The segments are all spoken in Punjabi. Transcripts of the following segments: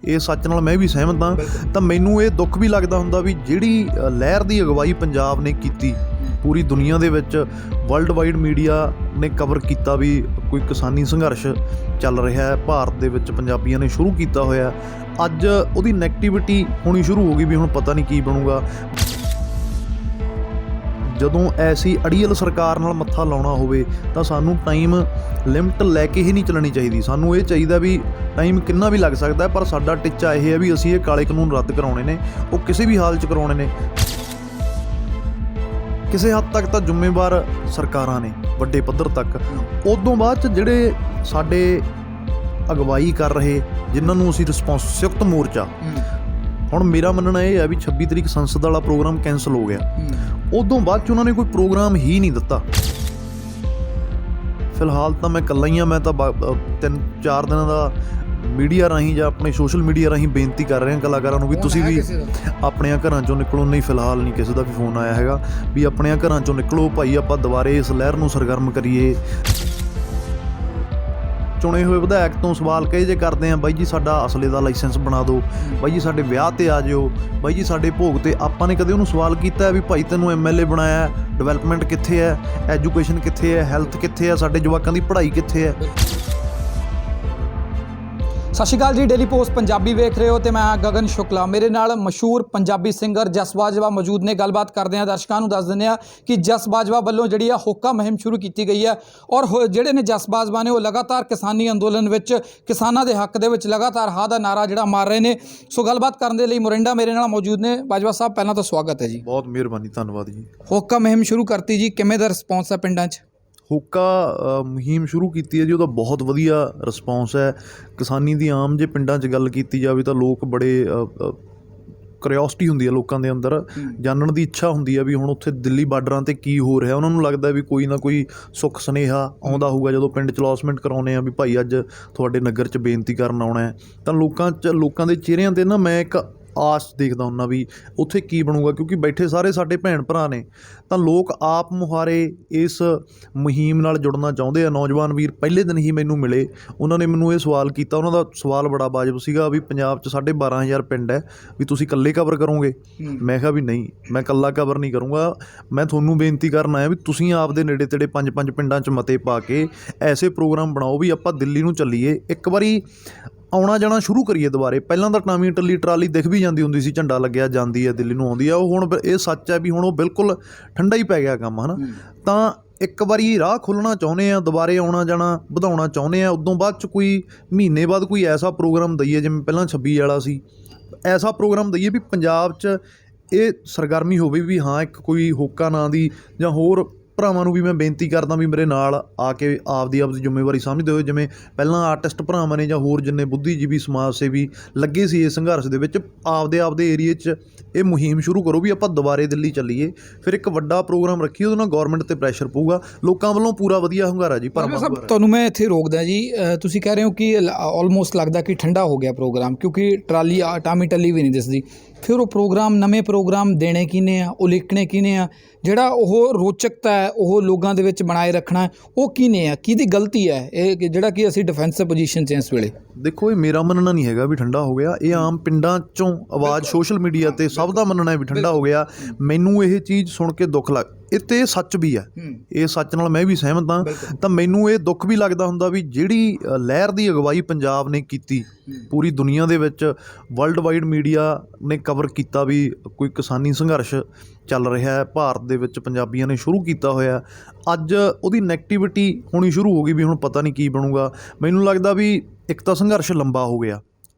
ਇਹ ਸੱਚ ਨਾਲ ਮੈਂ ਵੀ ਸਹਿਮਤ ਹਾਂ। ਤਾਂ ਮੈਨੂੰ ਇਹ ਦੁੱਖ ਵੀ ਲੱਗਦਾ ਹੁੰਦਾ ਵੀ ਜਿਹੜੀ ਲਹਿਰ ਦੀ ਅਗਵਾਈ ਪੰਜਾਬ ਨੇ ਕੀਤੀ, ਪੂਰੀ ਦੁਨੀਆ ਦੇ ਵਿੱਚ ਵਰਲਡ ਵਾਈਡ ਮੀਡੀਆ ਨੇ ਕਵਰ ਕੀਤਾ ਵੀ ਕੋਈ ਕਿਸਾਨੀ ਸੰਘਰਸ਼ ਚੱਲ ਰਿਹਾ ਹੈ ਭਾਰਤ ਦੇ ਵਿੱਚ, ਪੰਜਾਬੀਆਂ ਨੇ ਸ਼ੁਰੂ ਕੀਤਾ ਹੋਇਆ। ਅੱਜ ਉਹਦੀ ਨੈਗੇਟਿਵਿਟੀ ਹੋਣੀ ਸ਼ੁਰੂ ਹੋ ਗਈ ਵੀ ਹੁਣ ਪਤਾ ਨਹੀਂ ਕੀ ਬਣੂਗਾ। ਜਦੋਂ ਐਸੀ ਅੜੀਅਲ ਸਰਕਾਰ ਨਾਲ ਮੱਥਾ ਲਾਉਣਾ ਹੋਵੇ ਤਾਂ ਸਾਨੂੰ ਟਾਈਮ ਲਿਮਟ ਲੈ ਕੇ ਹੀ ਨਹੀਂ ਚੱਲਣੀ ਚਾਹੀਦੀ। ਸਾਨੂੰ ਇਹ ਚਾਹੀਦਾ ਵੀ ਟਾਈਮ ਕਿੰਨਾ ਵੀ ਲੱਗ ਸਕਦਾ, ਪਰ ਸਾਡਾ ਟੀਚਾ ਇਹ ਹੈ ਵੀ ਅਸੀਂ ਇਹ ਕਾਲੇ ਕਾਨੂੰਨ ਰੱਦ ਕਰਾਉਣੇ ਨੇ, ਉਹ ਕਿਸੇ ਵੀ ਹਾਲ 'ਚ ਕਰਾਉਣੇ ਨੇ। ਕਿਸੇ ਹੱਦ ਤੱਕ ਤਾਂ ਜ਼ਿੰਮੇਵਾਰ ਸਰਕਾਰਾਂ ਨੇ ਵੱਡੇ ਪੱਧਰ ਤੱਕ। ਉਦੋਂ ਬਾਅਦ 'ਚ ਜਿਹੜੇ ਸਾਡੇ ਅਗਵਾਈ ਕਰ ਰਹੇ, ਜਿਨ੍ਹਾਂ ਨੂੰ ਅਸੀਂ ਸੰਯੁਕਤ ਮੋਰਚਾ, ਹੁਣ ਮੇਰਾ ਮੰਨਣਾ ਇਹ ਹੈ ਵੀ 26 ਤਰੀਕ ਸੰਸਦ ਵਾਲਾ ਪ੍ਰੋਗਰਾਮ ਕੈਂਸਲ ਹੋ ਗਿਆ। ਉਦੋਂ ਬਾਅਦ 'ਚ ਉਹਨਾਂ ਨੇ ਕੋਈ ਪ੍ਰੋਗਰਾਮ ਹੀ ਨਹੀਂ ਦਿੱਤਾ। ਫਿਲਹਾਲ ਤਾਂ ਮੈਂ ਇਕੱਲਾ ਹੀ ਹਾਂ। ਮੈਂ ਤਾਂ 3-4 ਦਿਨਾਂ ਦਾ ਮੀਡੀਆ ਰਾਹੀਂ ਜਾਂ ਆਪਣੇ ਸੋਸ਼ਲ ਮੀਡੀਆ ਰਾਹੀਂ ਬੇਨਤੀ ਕਰ ਰਹੇ ਹਾਂ ਕਲਾਕਾਰਾਂ ਨੂੰ ਵੀ ਤੁਸੀਂ ਵੀ ਆਪਣਿਆਂ ਘਰਾਂ 'ਚੋਂ ਨਿਕਲੋ। ਨਹੀਂ, ਫਿਲਹਾਲ ਨਹੀਂ ਕਿਸੇ ਦਾ ਵੀ ਫੋਨ ਆਇਆ ਹੈਗਾ ਵੀ ਆਪਣਿਆਂ ਘਰਾਂ 'ਚੋਂ ਨਿਕਲੋ ਭਾਈ, ਆਪਾਂ ਦੁਬਾਰੇ ਇਸ ਲਹਿਰ ਨੂੰ ਸਰਗਰਮ ਕਰੀਏ। ਚੁਣੇ ਹੋਏ ਵਿਧਾਇਕ ਤੋਂ ਸਵਾਲ ਕਹੇ ਜੇ ਕਰਦੇ ਆ, ਬਾਈ ਜੀ ਸਾਡਾ ਅਸਲੇ ਦਾ ਲਾਇਸੈਂਸ ਬਣਾ ਦਿਓ, ਬਾਈ ਜੀ ਸਾਡੇ ਵਿਆਹ 'ਤੇ ਆ ਜਿਓ, ਬਾਈ ਜੀ ਸਾਡੇ ਭੋਗ 'ਤੇ। ਆਪਾਂ ਨੇ ਕਦੇ ਉਹਨੂੰ ਸਵਾਲ ਕੀਤਾ ਵੀ ਭਾਈ ਤੈਨੂੰ MLA ਬਣਾਇਆ, ਡਿਵੈਲਪਮੈਂਟ ਕਿੱਥੇ ਹੈ, ਐਜੂਕੇਸ਼ਨ ਕਿੱਥੇ ਹੈ, ਹੈਲਥ ਕਿੱਥੇ ਹੈ, ਸਾਡੇ ਜਵਾਕਾਂ ਦੀ ਪੜ੍ਹਾਈ ਕਿੱਥੇ ਹੈ। ਸਤਿ ਸ਼੍ਰੀ ਅਕਾਲ ਜੀ, ਡੇਲੀ ਪੋਸਟ ਪੰਜਾਬੀ ਵੇਖ ਰਹੇ ਹੋ ਤੇ ਮੈਂ ਗਗਨ ਸ਼ੁਕਲਾ। ਮੇਰੇ ਨਾਲ ਮਸ਼ਹੂਰ ਪੰਜਾਬੀ ਸਿੰਗਰ ਜਸ ਬਾਜਵਾ ਮੌਜੂਦ ਨੇ। ਗੱਲਬਾਤ ਕਰਦੇ ਹਾਂ, ਦਰਸ਼ਕਾਂ ਨੂੰ ਦੱਸ ਦਿੰਦੇ ਹਾਂ ਕਿ ਜਸ ਬਾਜਵਾ ਵੱਲੋਂ ਜਿਹੜੀ ਆ ਹੋਕਾ ਮੁਹਿੰਮ ਸ਼ੁਰੂ ਕੀਤੀ ਗਈ ਹੈ ਔਰ ਜਿਹੜੇ ਨੇ ਜਸ ਬਾਜਵਾ ਨੇ ਉਹ ਲਗਾਤਾਰ ਕਿਸਾਨੀ ਅੰਦੋਲਨ ਵਿੱਚ ਕਿਸਾਨਾਂ ਦੇ ਹੱਕ ਦੇ ਵਿੱਚ ਲਗਾਤਾਰ ਹਾਂ ਦਾ ਨਾਰਾ ਜਿਹੜਾ ਮਾਰ ਰਹੇ ਨੇ। ਸੋ ਗੱਲਬਾਤ ਕਰਨ ਦੇ ਲਈ ਮੁਰਿੰਡਾ ਮੇਰੇ ਨਾਲ ਮੌਜੂਦ ਨੇ। ਬਾਜਵਾ ਸਾਹਿਬ, ਪਹਿਲਾਂ ਤਾਂ ਸਵਾਗਤ ਹੈ ਜੀ। ਬਹੁਤ ਮਿਹਰਬਾਨੀ, ਧੰਨਵਾਦ ਜੀ। ਹੋਕਾ ਮੁਹਿੰਮ ਸ਼ੁਰੂ ਕਰਤੀ ਜੀ, ਕਿਵੇਂ ਦਾ ਰਿਸਪੌਂਸ ਹੈ ਪਿੰਡਾਂ 'ਚ? ਹੋਕਾ ਮੁਹਿੰਮ ਸ਼ੁਰੂ ਕੀਤੀ ਹੈ ਜੀ, ਉਹਦਾ ਬਹੁਤ ਵਧੀਆ ਰਿਸਪੌਂਸ ਹੈ। ਕਿਸਾਨੀ ਦੀ ਆਮ ਜੇ ਪਿੰਡਾਂ 'ਚ ਗੱਲ ਕੀਤੀ ਜਾਵੇ ਤਾਂ ਲੋਕ ਬੜੇ ਕਰਿਓਸਿਟੀ ਹੁੰਦੀ ਹੈ ਲੋਕਾਂ ਦੇ ਅੰਦਰ, ਜਾਣਨ ਦੀ ਇੱਛਾ ਹੁੰਦੀ ਹੈ ਵੀ ਹੁਣ ਉੱਥੇ ਦਿੱਲੀ ਬਾਰਡਰਾਂ 'ਤੇ ਕੀ ਹੋ ਰਿਹਾ। ਉਹਨਾਂ ਨੂੰ ਲੱਗਦਾ ਵੀ ਕੋਈ ਨਾ ਕੋਈ ਸੁੱਖ ਸੁਨੇਹਾ ਆਉਂਦਾ ਹੋਊਗਾ ਜਦੋਂ ਪਿੰਡ 'ਚ ਅਲੌਸਮੈਂਟ ਕਰਾਉਂਦੇ ਆ ਵੀ ਭਾਈ ਅੱਜ ਤੁਹਾਡੇ ਨਗਰ 'ਚ ਬੇਨਤੀ ਕਰਨ ਆਉਣਾ ਹੈ। ਤਾਂ ਲੋਕਾਂ ਦੇ ਚਿਹਰਿਆਂ 'ਤੇ ਨਾ ਮੈਂ ਇੱਕ ਆਸ ਦੇਖਦਾ ਹੁੰਦਾ ਵੀ ਉੱਥੇ ਕੀ ਬਣੂਗਾ, ਕਿਉਂਕਿ ਬੈਠੇ ਸਾਰੇ ਸਾਡੇ ਭੈਣ ਭਰਾ ਨੇ। ਤਾਂ ਲੋਕ ਆਪ ਮੁਹਾਰੇ ਇਸ ਮੁਹਿੰਮ ਨਾਲ ਜੁੜਨਾ ਚਾਹੁੰਦੇ ਆ। ਨੌਜਵਾਨ ਵੀਰ ਪਹਿਲੇ ਦਿਨ ਹੀ ਮੈਨੂੰ ਮਿਲੇ, ਉਹਨਾਂ ਨੇ ਮੈਨੂੰ ਇਹ ਸਵਾਲ ਕੀਤਾ। ਉਹਨਾਂ ਦਾ ਸਵਾਲ ਬੜਾ ਵਾਜਬ ਸੀਗਾ ਵੀ ਪੰਜਾਬ 'ਚ 12,500 ਪਿੰਡ ਹੈ, ਵੀ ਤੁਸੀਂ ਇਕੱਲੇ ਕਵਰ ਕਰੋਗੇ? ਮੈਂ ਕਿਹਾ ਵੀ ਨਹੀਂ, ਮੈਂ ਇਕੱਲਾ ਕਵਰ ਨਹੀਂ ਕਰੂੰਗਾ। ਮੈਂ ਤੁਹਾਨੂੰ ਬੇਨਤੀ ਕਰਨ ਆਇਆ ਵੀ ਤੁਸੀਂ ਆਪਦੇ ਨੇੜੇ ਤੇੜੇ 5-5 ਪਿੰਡਾਂ 'ਚ ਮਤੇ ਪਾ ਕੇ ਐਸੇ ਪ੍ਰੋਗਰਾਮ ਬਣਾਓ ਵੀ ਆਪਾਂ ਦਿੱਲੀ ਨੂੰ ਚੱਲੀਏ, ਇੱਕ ਵਾਰੀ ਆਉਣਾ ਜਾਣਾ ਸ਼ੁਰੂ ਕਰੀਏ ਦੁਬਾਰੇ। ਪਹਿਲਾਂ ਤਾਂ ਟਾਵੀਂ ਟੱਲੀ ਟਰਾਲੀ ਦਿਖ ਵੀ ਜਾਂਦੀ ਹੁੰਦੀ ਸੀ, ਝੰਡਾ ਲੱਗਿਆ ਜਾਂਦੀ ਹੈ, ਦਿੱਲੀ ਨੂੰ ਆਉਂਦੀ ਆ। ਉਹ ਹੁਣ ਇਹ ਸੱਚ ਹੈ ਵੀ ਹੁਣ ਉਹ ਬਿਲਕੁਲ ਠੰਡਾ ਹੀ ਪੈ ਗਿਆ ਕੰਮ, ਹੈ ਨਾ। ਤਾਂ ਇੱਕ ਵਾਰੀ ਰਾਹ ਖੋਲ੍ਹਣਾ ਚਾਹੁੰਦੇ ਆ, ਦੁਬਾਰੇ ਆਉਣਾ ਜਾਣਾ ਵਧਾਉਣਾ ਚਾਹੁੰਦੇ ਆ। ਉਦੋਂ ਬਾਅਦ 'ਚ ਕੋਈ ਮਹੀਨੇ ਬਾਅਦ ਕੋਈ ਐਸਾ ਪ੍ਰੋਗਰਾਮ ਦਈਏ, ਜਿਵੇਂ ਪਹਿਲਾਂ 26 ਵਾਲਾ ਸੀ, ਐਸਾ ਪ੍ਰੋਗਰਾਮ ਦਈਏ ਵੀ ਪੰਜਾਬ 'ਚ ਇਹ ਸਰਗਰਮੀ ਹੋਵੇ ਵੀ ਹਾਂ ਇੱਕ ਕੋਈ ਹੋਕਾ ਨਾਂ ਦੀ। ਜਾਂ ਹੋਰ ਭਰਾਵਾਂ ਨੂੰ ਵੀ ਮੈਂ ਬੇਨਤੀ ਕਰਦਾ ਵੀ ਮੇਰੇ ਨਾਲ ਆ ਕੇ ਆਪਦੀ ਜ਼ਿੰਮੇਵਾਰੀ ਸਮਝਦੇ ਹੋਏ, ਜਿਵੇਂ ਪਹਿਲਾਂ ਆਰਟਿਸਟ ਭਰਾਵਾਂ ਨੇ ਜਾਂ ਹੋਰ ਜਿੰਨੇ ਬੁੱਧੀਜੀਵੀ ਸਮਾਜ ਸੇਵੀ ਲੱਗੇ ਸੀ ਇਸ ਸੰਘਰਸ਼ ਦੇ ਵਿੱਚ, ਆਪਦੇ ਏਰੀਏ 'ਚ ਇਹ ਮੁਹਿੰਮ ਸ਼ੁਰੂ ਕਰੋ ਵੀ ਆਪਾਂ ਦੁਬਾਰੇ ਦਿੱਲੀ ਚੱਲੀਏ। ਫਿਰ ਇੱਕ ਵੱਡਾ ਪ੍ਰੋਗਰਾਮ ਰੱਖੀਏ, ਉਹਦੇ ਨਾਲ ਗੌਰਮੈਂਟ 'ਤੇ ਪ੍ਰੈਸ਼ਰ ਪਊਗਾ। ਲੋਕਾਂ ਵੱਲੋਂ ਪੂਰਾ ਵਧੀਆ ਹੁੰਗਾਰਾ ਜੀ, ਭਰਵਾਂ ਹੁੰਗਾਰਾ। ਤੁਹਾਨੂੰ ਮੈਂ ਇੱਥੇ ਰੋਕਦਾ ਜੀ, ਤੁਸੀਂ ਕਹਿ ਰਹੇ ਹੋ ਕਿ ਆਲਮੋਸਟ ਲੱਗਦਾ ਕਿ ਠੰਡਾ ਹੋ ਗਿਆ ਪ੍ਰੋਗਰਾਮ, ਕਿਉਂਕਿ ਟਰਾਲੀ ਟਾਮੀ ਟੱਲੀ ਵੀ ਨਹੀਂ ਦਿਸਦੀ। ਫਿਰ ਉਹ ਪ੍ਰੋਗਰਾਮ, ਨਵੇਂ ਪ੍ਰੋਗਰਾਮ ਦੇਣੇ ਕਿਹਨੇ ਆ, ਉਲੀਕਣੇ ਕਿਹਨੇ ਆ? ਜਿਹੜਾ ਉਹ ਰੋਚਕਤਾ ਹੈ ਉਹ ਲੋਕਾਂ ਦੇ ਵਿੱਚ ਬਣਾਏ ਰੱਖਣਾ ਉਹ ਕਿਹਨੇ ਆ? ਕਿਹਦੀ ਗਲਤੀ ਹੈ ਇਹ ਜਿਹੜਾ ਕਿ ਅਸੀਂ ਡਿਫੈਂਸਿਵ ਪੋਜੀਸ਼ਨ 'ਚ ਇਸ ਵੇਲੇ? ਦੇਖੋ, ਇਹ ਮੇਰਾ ਮੰਨਣਾ ਨਹੀਂ ਹੈਗਾ ਵੀ ਠੰਡਾ ਹੋ ਗਿਆ। ਇਹ ਆਮ ਪਿੰਡਾਂ 'ਚੋਂ ਆਵਾਜ਼ ਸੋਸ਼ਲ ਮੀਡੀਆ 'ਤੇ ਸਭ ਦਾ ਮੰਨਣਾ ਹੈ ਵੀ ਠੰਡਾ ਹੋ ਗਿਆ। ਮੈਨੂੰ ਇਹ ਚੀਜ਼ ਸੁਣ ਕੇ ਦੁੱਖ ਇਹ ਸੱਚ ਵੀ ਹੈ, ਇਹ ਸੱਚ ਨਾਲ ਮੈਂ ਵੀ ਸਹਿਮਤ ਹਾਂ। ਤਾਂ ਮੈਨੂੰ ਇਹ ਦੁੱਖ ਵੀ ਲੱਗਦਾ ਹੁੰਦਾ ਵੀ ਜਿਹੜੀ ਲਹਿਰ ਦੀ ਅਗਵਾਈ ਪੰਜਾਬ ਨੇ ਕੀਤੀ, ਪੂਰੀ ਦੁਨੀਆ ਦੇ ਵਿੱਚ ਵਰਲਡ ਵਾਈਡ ਮੀਡੀਆ ਨੇ ਕਵਰ ਕੀਤਾ ਵੀ ਕੋਈ ਕਿਸਾਨੀ ਸੰਘਰਸ਼ ਚੱਲ ਰਿਹਾ ਹੈ ਭਾਰਤ ਦੇ ਵਿੱਚ, ਪੰਜਾਬੀਆਂ ਨੇ ਸ਼ੁਰੂ ਕੀਤਾ ਹੋਇਆ। ਅੱਜ ਉਹਦੀ ਨੈਗੇਟਿਵਿਟੀ ਹੋਣੀ ਸ਼ੁਰੂ ਹੋ ਗਈ ਵੀ ਹੁਣ ਪਤਾ ਨਹੀਂ ਕੀ ਬਣੂਗਾ। ਮੈਨੂੰ ਲੱਗਦਾ ਵੀ ਇੱਕ ਤਾਂ ਸੰਘਰਸ਼ ਲੰਬਾ ਹੋ ਗਿਆ।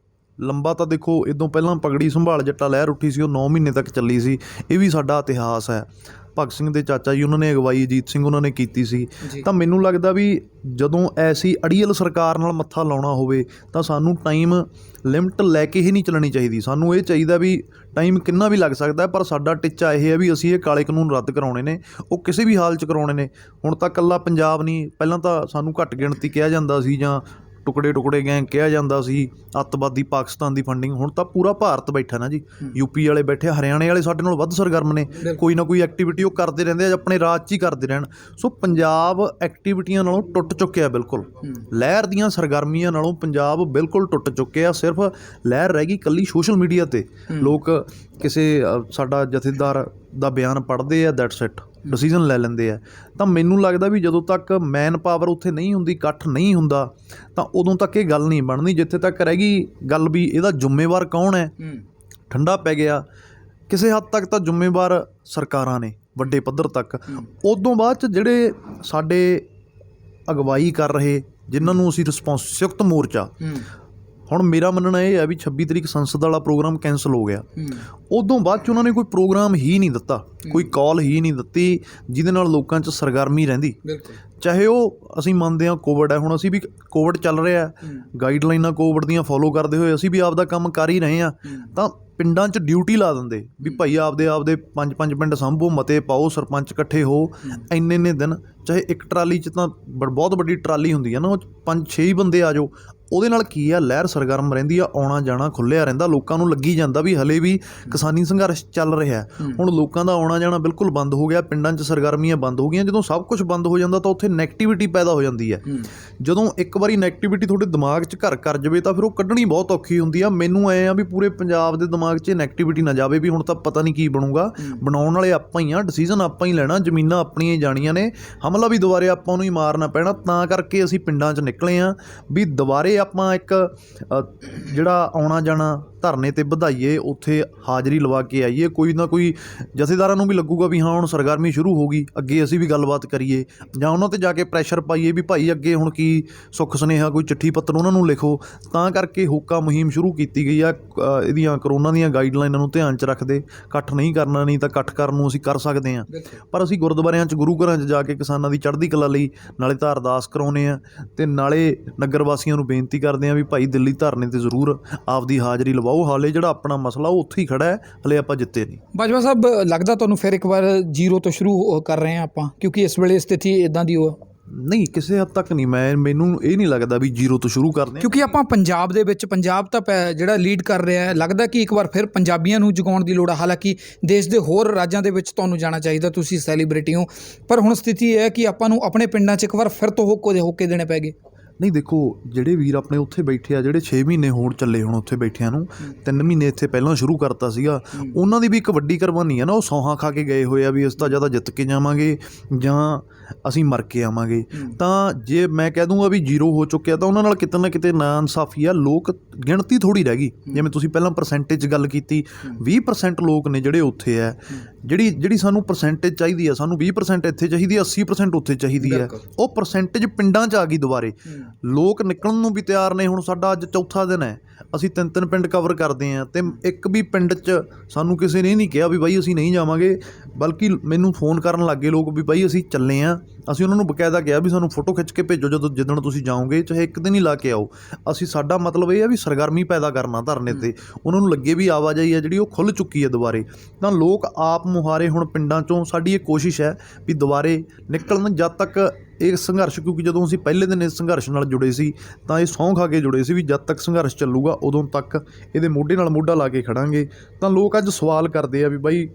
ਲੰਬਾ ਤਾਂ ਦੇਖੋ, ਇਦੋਂ ਪਹਿਲਾਂ ਪਗੜੀ ਸੰਭਾਲ ਜੱਟਾ ਲਹਿਰ ਉੱਠੀ ਸੀ, ਉਹ 9 ਮਹੀਨੇ ਤੱਕ ਚੱਲੀ ਸੀ। ਇਹ ਵੀ ਸਾਡਾ ਇਤਿਹਾਸ ਹੈ। ਭਗਤ ਸਿੰਘ ਦੇ ਚਾਚਾ ਜੀ ਉਹਨਾਂ ਨੇ ਅਗਵਾਈ, ਅਜੀਤ ਸਿੰਘ ਉਹਨਾਂ ਨੇ ਕੀਤੀ ਸੀ। ਤਾਂ ਮੈਨੂੰ ਲੱਗਦਾ ਵੀ ਜਦੋਂ ਐਸੀ ਅੜੀਅਲ ਸਰਕਾਰ ਨਾਲ ਮੱਥਾ ਲਾਉਣਾ ਹੋਵੇ ਤਾਂ ਸਾਨੂੰ ਟਾਈਮ ਲਿਮਟ ਲੈ ਕੇ ਹੀ ਨਹੀਂ ਚੱਲਣੀ ਚਾਹੀਦੀ। ਸਾਨੂੰ ਇਹ ਚਾਹੀਦਾ ਵੀ ਟਾਈਮ ਕਿੰਨਾ ਵੀ ਲੱਗ ਸਕਦਾ, ਪਰ ਸਾਡਾ ਟੀਚਾ ਇਹ ਹੈ ਵੀ ਅਸੀਂ ਇਹ ਕਾਲੇ ਕਾਨੂੰਨ ਰੱਦ ਕਰਾਉਣੇ ਨੇ, ਉਹ ਕਿਸੇ ਵੀ ਹਾਲ 'ਚ ਕਰਾਉਣੇ ਨੇ। ਹੁਣ ਤਾਂ ਇਕੱਲਾ ਪੰਜਾਬ ਨਹੀਂ, ਪਹਿਲਾਂ ਤਾਂ ਸਾਨੂੰ ਘੱਟ ਗਿਣਤੀ ਕਿਹਾ ਜਾਂਦਾ ਸੀ ਜਾਂ ਟੁਕੜੇ ਟੁਕੜੇ ਗੈਂਗ ਕਿਹਾ ਜਾਂਦਾ ਸੀ, ਅੱਤਵਾਦੀ ਪਾਕਿਸਤਾਨ ਦੀ ਫੰਡਿੰਗ। ਹੁਣ ਤਾਂ ਪੂਰਾ ਭਾਰਤ ਬੈਠਾ ਨਾ ਜੀ, ਯੂਪੀ ਵਾਲੇ ਬੈਠੇ, ਹਰਿਆਣੇ ਵਾਲੇ ਸਾਡੇ ਨਾਲੋਂ ਵੱਧ ਸਰਗਰਮ ਨੇ, ਕੋਈ ਨਾ ਕੋਈ ਐਕਟੀਵਿਟੀ ਉਹ ਕਰਦੇ ਰਹਿੰਦੇ ਆ, ਆਪਣੇ ਰਾਜ 'ਚ ਹੀ ਕਰਦੇ ਰਹਿਣ। ਸੋ ਪੰਜਾਬ ਐਕਟੀਵਿਟੀਆਂ ਨਾਲੋਂ ਟੁੱਟ ਚੁੱਕਿਆ ਬਿਲਕੁਲ, ਲਹਿਰ ਦੀਆਂ ਸਰਗਰਮੀਆਂ ਨਾਲੋਂ ਪੰਜਾਬ ਬਿਲਕੁਲ ਟੁੱਟ ਚੁੱਕਿਆ। ਸਿਰਫ ਲਹਿਰ ਰਹਿ ਗਈ ਇਕੱਲੀ ਸੋਸ਼ਲ ਮੀਡੀਆ 'ਤੇ, ਲੋਕ ਕਿਸੇ ਸਾਡਾ ਜਥੇਦਾਰ ਦਾ ਬਿਆਨ ਪੜ੍ਹਦੇ ਆ, ਦੈਟਸ ਇਟ, ਡਿਸੀਜ਼ਨ ਲੈ ਲੈਂਦੇ ਆ। ਤਾਂ ਮੈਨੂੰ ਲੱਗਦਾ ਵੀ ਜਦੋਂ ਤੱਕ ਮੈਨ ਪਾਵਰ ਉੱਥੇ ਨਹੀਂ ਹੁੰਦੀ, ਇਕੱਠ ਨਹੀਂ ਹੁੰਦਾ, ਤਾਂ ਉਦੋਂ ਤੱਕ ਇਹ ਗੱਲ ਨਹੀਂ ਬਣਨੀ। ਜਿੱਥੇ ਤੱਕ ਰਹਿ ਗਈ ਗੱਲ ਵੀ ਇਹਦਾ ਜ਼ਿੰਮੇਵਾਰ ਕੌਣ ਹੈ, ਠੰਡਾ ਪੈ ਗਿਆ। ਕਿਸੇ ਹੱਦ ਤੱਕ ਤਾਂ ਜ਼ਿੰਮੇਵਾਰ ਸਰਕਾਰਾਂ ਨੇ ਵੱਡੇ ਪੱਧਰ ਤੱਕ। ਉਦੋਂ ਬਾਅਦ 'ਚ ਜਿਹੜੇ ਸਾਡੇ ਅਗਵਾਈ ਕਰ ਰਹੇ, ਜਿਨ੍ਹਾਂ ਨੂੰ ਅਸੀਂ ਸੰਯੁਕਤ ਮੋਰਚਾ, ਹੁਣ ਮੇਰਾ ਮੰਨਣਾ ਇਹ ਹੈ ਵੀ 26 ਤਰੀਕ ਸੰਸਦ ਵਾਲਾ ਪ੍ਰੋਗਰਾਮ ਕੈਂਸਲ ਹੋ ਗਿਆ। ਉਦੋਂ ਬਾਅਦ 'ਚ ਉਹਨਾਂ ਨੇ ਕੋਈ ਪ੍ਰੋਗਰਾਮ ਹੀ ਨਹੀਂ ਦਿੱਤਾ, ਕੋਈ ਕਾਲ ਹੀ ਨਹੀਂ ਦਿੱਤੀ ਜਿਹਦੇ ਨਾਲ ਲੋਕਾਂ 'ਚ ਸਰਗਰਮੀ ਰਹਿੰਦੀ। ਚਾਹੇ ਉਹ ਅਸੀਂ ਮੰਨਦੇ ਹਾਂ ਕੋਵਿਡ ਹੈ, ਹੁਣ ਅਸੀਂ ਵੀ ਕੋਵਿਡ ਚੱਲ ਰਿਹਾ, ਗਾਈਡਲਾਈਨਾਂ ਕੋਵਿਡ ਦੀਆਂ ਫੋਲੋ ਕਰਦੇ ਹੋਏ ਅਸੀਂ ਵੀ ਆਪਦਾ ਕੰਮ ਕਰ ਹੀ ਰਹੇ ਹਾਂ। ਤਾਂ ਪਿੰਡਾਂ 'ਚ ਡਿਊਟੀ ਲਾ ਦਿੰਦੇ ਵੀ ਭਾਈ ਆਪਦੇ 5-5 ਪਿੰਡ ਸਾਂਭੋ, ਮਤੇ ਪਾਓ, ਸਰਪੰਚ ਇਕੱਠੇ ਹੋ, ਇੰਨੇ ਦਿਨ। ਚਾਹੇ ਇੱਕ ਟਰਾਲੀ 'ਚ ਤਾਂ ਬਹੁਤ ਵੱਡੀ ਟਰਾਲੀ ਹੁੰਦੀ ਹੈ ਨਾ, ਉਹ 5-6 ਹੀ ਬੰਦੇ ਆ ਜਾਓ, ਉਹਦੇ ਨਾਲ ਕੀ ਆ, ਲਹਿਰ ਸਰਗਰਮ ਰਹਿੰਦੀ ਆ, ਆਉਣਾ ਜਾਣਾ ਖੁੱਲ੍ਹਿਆ ਰਹਿੰਦਾ, ਲੋਕਾਂ ਨੂੰ ਲੱਗੀ ਜਾਂਦਾ ਵੀ ਹਲੇ ਵੀ ਕਿਸਾਨੀ ਸੰਘਰਸ਼ ਚੱਲ ਰਿਹਾ। ਹੁਣ ਲੋਕਾਂ ਦਾ ਆਉਣਾ ਜਾਣਾ ਬਿਲਕੁਲ ਬੰਦ ਹੋ ਗਿਆ, ਪਿੰਡਾਂ 'ਚ ਸਰਗਰਮੀਆਂ ਬੰਦ ਹੋ ਗਈਆਂ। ਜਦੋਂ ਸਭ ਕੁਝ ਬੰਦ ਹੋ ਜਾਂਦਾ ਤਾਂ ਉੱਥੇ ਨੈਗੇਟਿਵਿਟੀ ਪੈਦਾ ਹੋ ਜਾਂਦੀ ਹੈ। ਜਦੋਂ ਇੱਕ ਵਾਰੀ ਨੈਗੇਟਿਵਿਟੀ ਤੁਹਾਡੇ ਦਿਮਾਗ 'ਚ ਘਰ ਕਰ ਜਾਵੇ ਤਾਂ ਫਿਰ ਉਹ ਕੱਢਣੀ ਬਹੁਤ ਔਖੀ ਹੁੰਦੀ ਆ। ਮੈਨੂੰ ਐਂ ਆ ਵੀ ਪੂਰੇ ਪੰਜਾਬ ਦੇ ਦਿਮਾਗ 'ਚ ਨੈਗੇਟਿਵਿਟੀ ਨਾ ਜਾਵੇ ਵੀ ਹੁਣ ਤਾਂ ਪਤਾ ਨਹੀਂ ਕੀ ਬਣੂਗਾ। ਬਣਾਉਣ ਵਾਲੇ ਆਪਾਂ ਹੀ ਆ, ਡਿਸੀਜ਼ਨ ਆਪਾਂ ਹੀ ਲੈਣਾ, ਜ਼ਮੀਨਾਂ ਆਪਣੀਆਂ ਹੀ ਜਾਣੀਆਂ ਨੇ, ਹਮਲਾ ਵੀ ਦੁਬਾਰੇ ਆਪਾਂ ਨੂੰ ਹੀ ਮਾਰਨਾ ਪੈਣਾ। ਤਾਂ ਕਰਕੇ ਅਸੀਂ ਪਿੰਡਾਂ 'ਚ ਨਿਕਲੇ ਹਾਂ ਵੀ ਦੁਬਾਰੇ ਆਪਾਂ ਇੱਕ ਜਿਹੜਾ ਆਉਣਾ ਜਾਣਾ ਧਰਨੇ 'ਤੇ ਵਧਾਈਏ, ਉੱਥੇ ਹਾਜ਼ਰੀ ਲਵਾ ਕੇ ਆਈਏ। ਕੋਈ ਨਾ ਕੋਈ ਜਥੇਦਾਰਾਂ ਨੂੰ ਵੀ ਲੱਗੂਗਾ ਵੀ ਹਾਂ ਹੁਣ ਸਰਗਰਮੀ ਸ਼ੁਰੂ ਹੋ ਗਈ, ਅੱਗੇ ਅਸੀਂ ਵੀ ਗੱਲਬਾਤ ਕਰੀਏ, ਜਾਂ ਉਹਨਾਂ 'ਤੇ ਜਾ ਕੇ ਪ੍ਰੈਸ਼ਰ ਪਾਈਏ ਵੀ ਭਾਈ ਅੱਗੇ ਹੁਣ ਕੀ ਸੁੱਖ ਸੁਨੇਹਾ, ਕੋਈ ਚਿੱਠੀ ਪੱਤਰ ਉਹਨਾਂ ਨੂੰ ਲਿਖੋ। ਤਾਂ ਕਰਕੇ ਹੋਕਾ ਮੁਹਿੰਮ ਸ਼ੁਰੂ ਕੀਤੀ ਗਈ ਆ। ਇਹਦੀਆਂ ਕਰੋਨਾ ਦੀਆਂ ਗਾਈਡਲਾਈਨਾਂ ਨੂੰ ਧਿਆਨ 'ਚ ਰੱਖਦੇ ਇਕੱਠ ਨਹੀਂ ਕਰਨਾ, ਨਹੀਂ ਤਾਂ ਇਕੱਠ ਕਰਨ ਨੂੰ ਅਸੀਂ ਕਰ ਸਕਦੇ ਹਾਂ। ਪਰ ਅਸੀਂ ਗੁਰਦੁਆਰਿਆਂ 'ਚ, ਗੁਰੂ ਘਰਾਂ 'ਚ ਜਾ ਕੇ ਕਿਸਾਨਾਂ ਦੀ ਚੜ੍ਹਦੀ ਕਲਾ ਲਈ ਨਾਲੇ ਤਾਂ ਅਰਦਾਸ ਕਰਾਉਂਦੇ ਹਾਂ ਅਤੇ ਨਾਲੇ ਨਗਰ ਵਾਸੀਆਂ ਨੂੰ ਬੇਨਤੀ ਕਰਦੇ ਹਾਂ ਵੀ ਭਾਈ ਦਿੱਲੀ ਧਰਨੇ 'ਤੇ ਜ਼ਰੂਰ ਆਪਦੀ ਹਾਜ਼ਰੀ ਲਵਾਓ। ਹਾਲੇ ਜਿਹੜਾ ਆਪਣਾ ਮਸਲਾ ਉਹ ਉੱਥੇ ਹੀ ਖੜ੍ਹਾ ਹੈ, ਹਲੇ ਆਪਾਂ ਜਿੱਤੇ ਨਹੀਂ। ਬਾਜਵਾ ਸਾਹਿਬ, ਲੱਗਦਾ ਤੁਹਾਨੂੰ ਫਿਰ ਇੱਕ ਵਾਰ ਜ਼ੀਰੋ ਤੋਂ ਸ਼ੁਰੂ ਕਰ ਰਹੇ ਹਾਂ ਆਪਾਂ, ਕਿਉਂਕਿ ਇਸ ਵੇਲੇ ਸਥਿਤੀ ਇੱਦਾਂ ਦੀ ਹੋ? ਨਹੀਂ, ਕਿਸੇ ਹੱਦ ਤੱਕ ਨਹੀਂ। ਮੈਨੂੰ ਇਹ ਨਹੀਂ ਲੱਗਦਾ ਵੀ ਜ਼ੀਰੋ ਤੋਂ ਸ਼ੁਰੂ ਕਰਦੇ, ਕਿਉਂਕਿ ਆਪਾਂ ਪੰਜਾਬ ਦੇ ਵਿੱਚ, ਪੰਜਾਬ ਤਾਂ ਜਿਹੜਾ ਲੀਡ ਕਰ ਰਿਹਾ ਹੈ, ਲੱਗਦਾ ਕਿ ਇੱਕ ਵਾਰ ਫਿਰ ਪੰਜਾਬੀਆਂ ਨੂੰ ਜਗਾਉਣ ਦੀ ਲੋੜ ਆ। ਹਾਲਾਂਕਿ ਦੇਸ਼ ਦੇ ਹੋਰ ਰਾਜਾਂ ਦੇ ਵਿੱਚ ਤੁਹਾਨੂੰ ਜਾਣਾ ਚਾਹੀਦਾ, ਤੁਸੀਂ ਸੈਲੀਬ੍ਰਿਟੀ ਹੋ, ਪਰ ਹੁਣ ਸਥਿਤੀ ਇਹ ਹੈ ਕਿ ਆਪਾਂ ਨੂੰ ਆਪਣੇ ਪਿੰਡਾਂ 'ਚ ਇੱਕ ਵਾਰ ਫਿਰ ਤੋਂ ਹੋਕੇ ਦੇਣੇ ਪੈ ਗਏ। ਨਹੀਂ ਦੇਖੋ, ਜਿਹੜੇ ਵੀਰ ਆਪਣੇ ਉੱਥੇ ਬੈਠੇ ਆ, ਜਿਹੜੇ 6 ਮਹੀਨੇ ਹੋਣ ਚੱਲੇ ਹੁਣ ਉੱਥੇ ਬੈਠਿਆਂ ਨੂੰ, 3 ਮਹੀਨੇ ਇੱਥੇ ਪਹਿਲਾਂ ਸ਼ੁਰੂ ਕਰਤਾ ਸੀਗਾ, ਉਹਨਾਂ ਦੀ ਵੀ ਇੱਕ ਵੱਡੀ ਕੁਰਬਾਨੀ ਆ ਨਾ। ਉਹ ਸੌਹਾਂ ਖਾ ਕੇ ਗਏ ਹੋਏ ਆ ਵੀ ਅਸੀਂ ਤਾਂ ਜਾਂ ਤਾਂ ਜਿੱਤ ਕੇ ਜਾਵਾਂਗੇ ਜਾਂ ਅਸੀਂ ਮਰ ਕੇ ਆਵਾਂਗੇ। ਤਾਂ ਜੇ ਮੈਂ ਕਹਿ ਦੂੰਗਾ ਵੀ ਜ਼ੀਰੋ ਹੋ ਚੁੱਕਿਆ ਤਾਂ ਉਹਨਾਂ ਨਾਲ ਕਿਤੇ ਨਾ ਕਿਤੇ ਨਾ ਇਨਸਾਫੀ ਆ। ਲੋਕ ਗਿਣਤੀ ਥੋੜ੍ਹੀ ਰਹਿ ਗਈ, ਜਿਵੇਂ ਤੁਸੀਂ ਪਹਿਲਾਂ ਪਰਸੈਂਟੇਜ ਗੱਲ ਕੀਤੀ, 20% ਲੋਕ ਨੇ ਜਿਹੜੇ ਉੱਥੇ ਹੈ। ਜਿਹੜੀ ਸਾਨੂੰ ਪਰਸੈਂਟੇਜ ਚਾਹੀਦੀ ਆ, ਸਾਨੂੰ 20% ਇੱਥੇ ਚਾਹੀਦੀ ਆ, 80% ਉੱਥੇ ਚਾਹੀਦੀ ਹੈ। ਉਹ ਪਰਸੈਂਟੇਜ ਪਿੰਡਾਂ 'ਚ ਆ ਗਈ ਦੁਬਾਰੇ, ਲੋਕ ਨਿਕਲਣ ਨੂੰ ਵੀ ਤਿਆਰ ਨੇ। ਹੁਣ ਸਾਡਾ ਅੱਜ ਚੌਥਾ ਦਿਨ ਹੈ, ਅਸੀਂ 3 ਪਿੰਡ ਕਵਰ ਕਰਦੇ ਹਾਂ ਅਤੇ ਇੱਕ ਵੀ ਪਿੰਡ 'ਚ ਸਾਨੂੰ ਕਿਸੇ ਨੇ ਨਹੀਂ ਕਿਹਾ ਵੀ ਬਾਈ ਅਸੀਂ ਨਹੀਂ ਜਾਵਾਂਗੇ, ਬਲਕਿ ਮੈਨੂੰ ਫੋਨ ਕਰਨ ਲੱਗ ਗਏ ਲੋਕ ਵੀ ਬਾਈ ਅਸੀਂ ਚੱਲੇ ਹਾਂ। ਅਸੀਂ ਉਹਨਾਂ ਨੂੰ ਬਕਾਇਦਾ ਕਿਹਾ ਵੀ ਸਾਨੂੰ ਫੋਟੋ ਖਿੱਚ ਕੇ ਭੇਜੋ ਜਿੱਦਣ ਤੁਸੀਂ ਜਾਓਗੇ, ਚਾਹੇ ਇੱਕ ਦਿਨ ਹੀ ਲਾ ਕੇ ਆਓ। ਸਾਡਾ ਮਤਲਬ ਇਹ ਹੈ ਵੀ ਸਰਗਰਮੀ ਪੈਦਾ ਕਰਨਾ ਧਰਨੇ 'ਤੇ, ਉਹਨਾਂ ਨੂੰ ਲੱਗੇ ਵੀ ਆਵਾਜਾਈ ਹੈ ਜਿਹੜੀ ਉਹ ਖੁੱਲ੍ਹ ਚੁੱਕੀ ਹੈ ਦੁਬਾਰੇ। ਤਾਂ ਲੋਕ ਆਪ ਮੁਹਾਰੇ ਹੁਣ ਪਿੰਡਾਂ 'ਚੋਂ, ਸਾਡੀ ਇਹ ਕੋਸ਼ਿਸ਼ ਹੈ ਵੀ ਦੁਬਾਰੇ ਨਿਕਲਣ। ਜਦ ਤੱਕ ਇਹ ਸੰਘਰਸ਼, ਕਿਉਂਕਿ ਜਦੋਂ ਅਸੀਂ ਪਹਿਲੇ ਦਿਨ ਇਸ ਸੰਘਰਸ਼ ਨਾਲ ਜੁੜੇ ਸੀ ਤਾਂ ਇਹ ਸਹੁੰ ਖਾ ਕੇ ਜੁੜੇ ਸੀ ਵੀ ਜਦ ਤੱਕ ਸੰਘਰਸ਼ ਚੱਲੂਗਾ ਉਦੋਂ ਤੱਕ ਇਹਦੇ ਮੋਢੇ ਨਾਲ ਮੋਢਾ ਲਾ ਕੇ ਖੜਾਂਗੇ। ਤਾਂ ਲੋਕ ਅੱਜ ਸਵਾਲ ਕਰਦੇ ਆ ਵੀ ਬਾਈ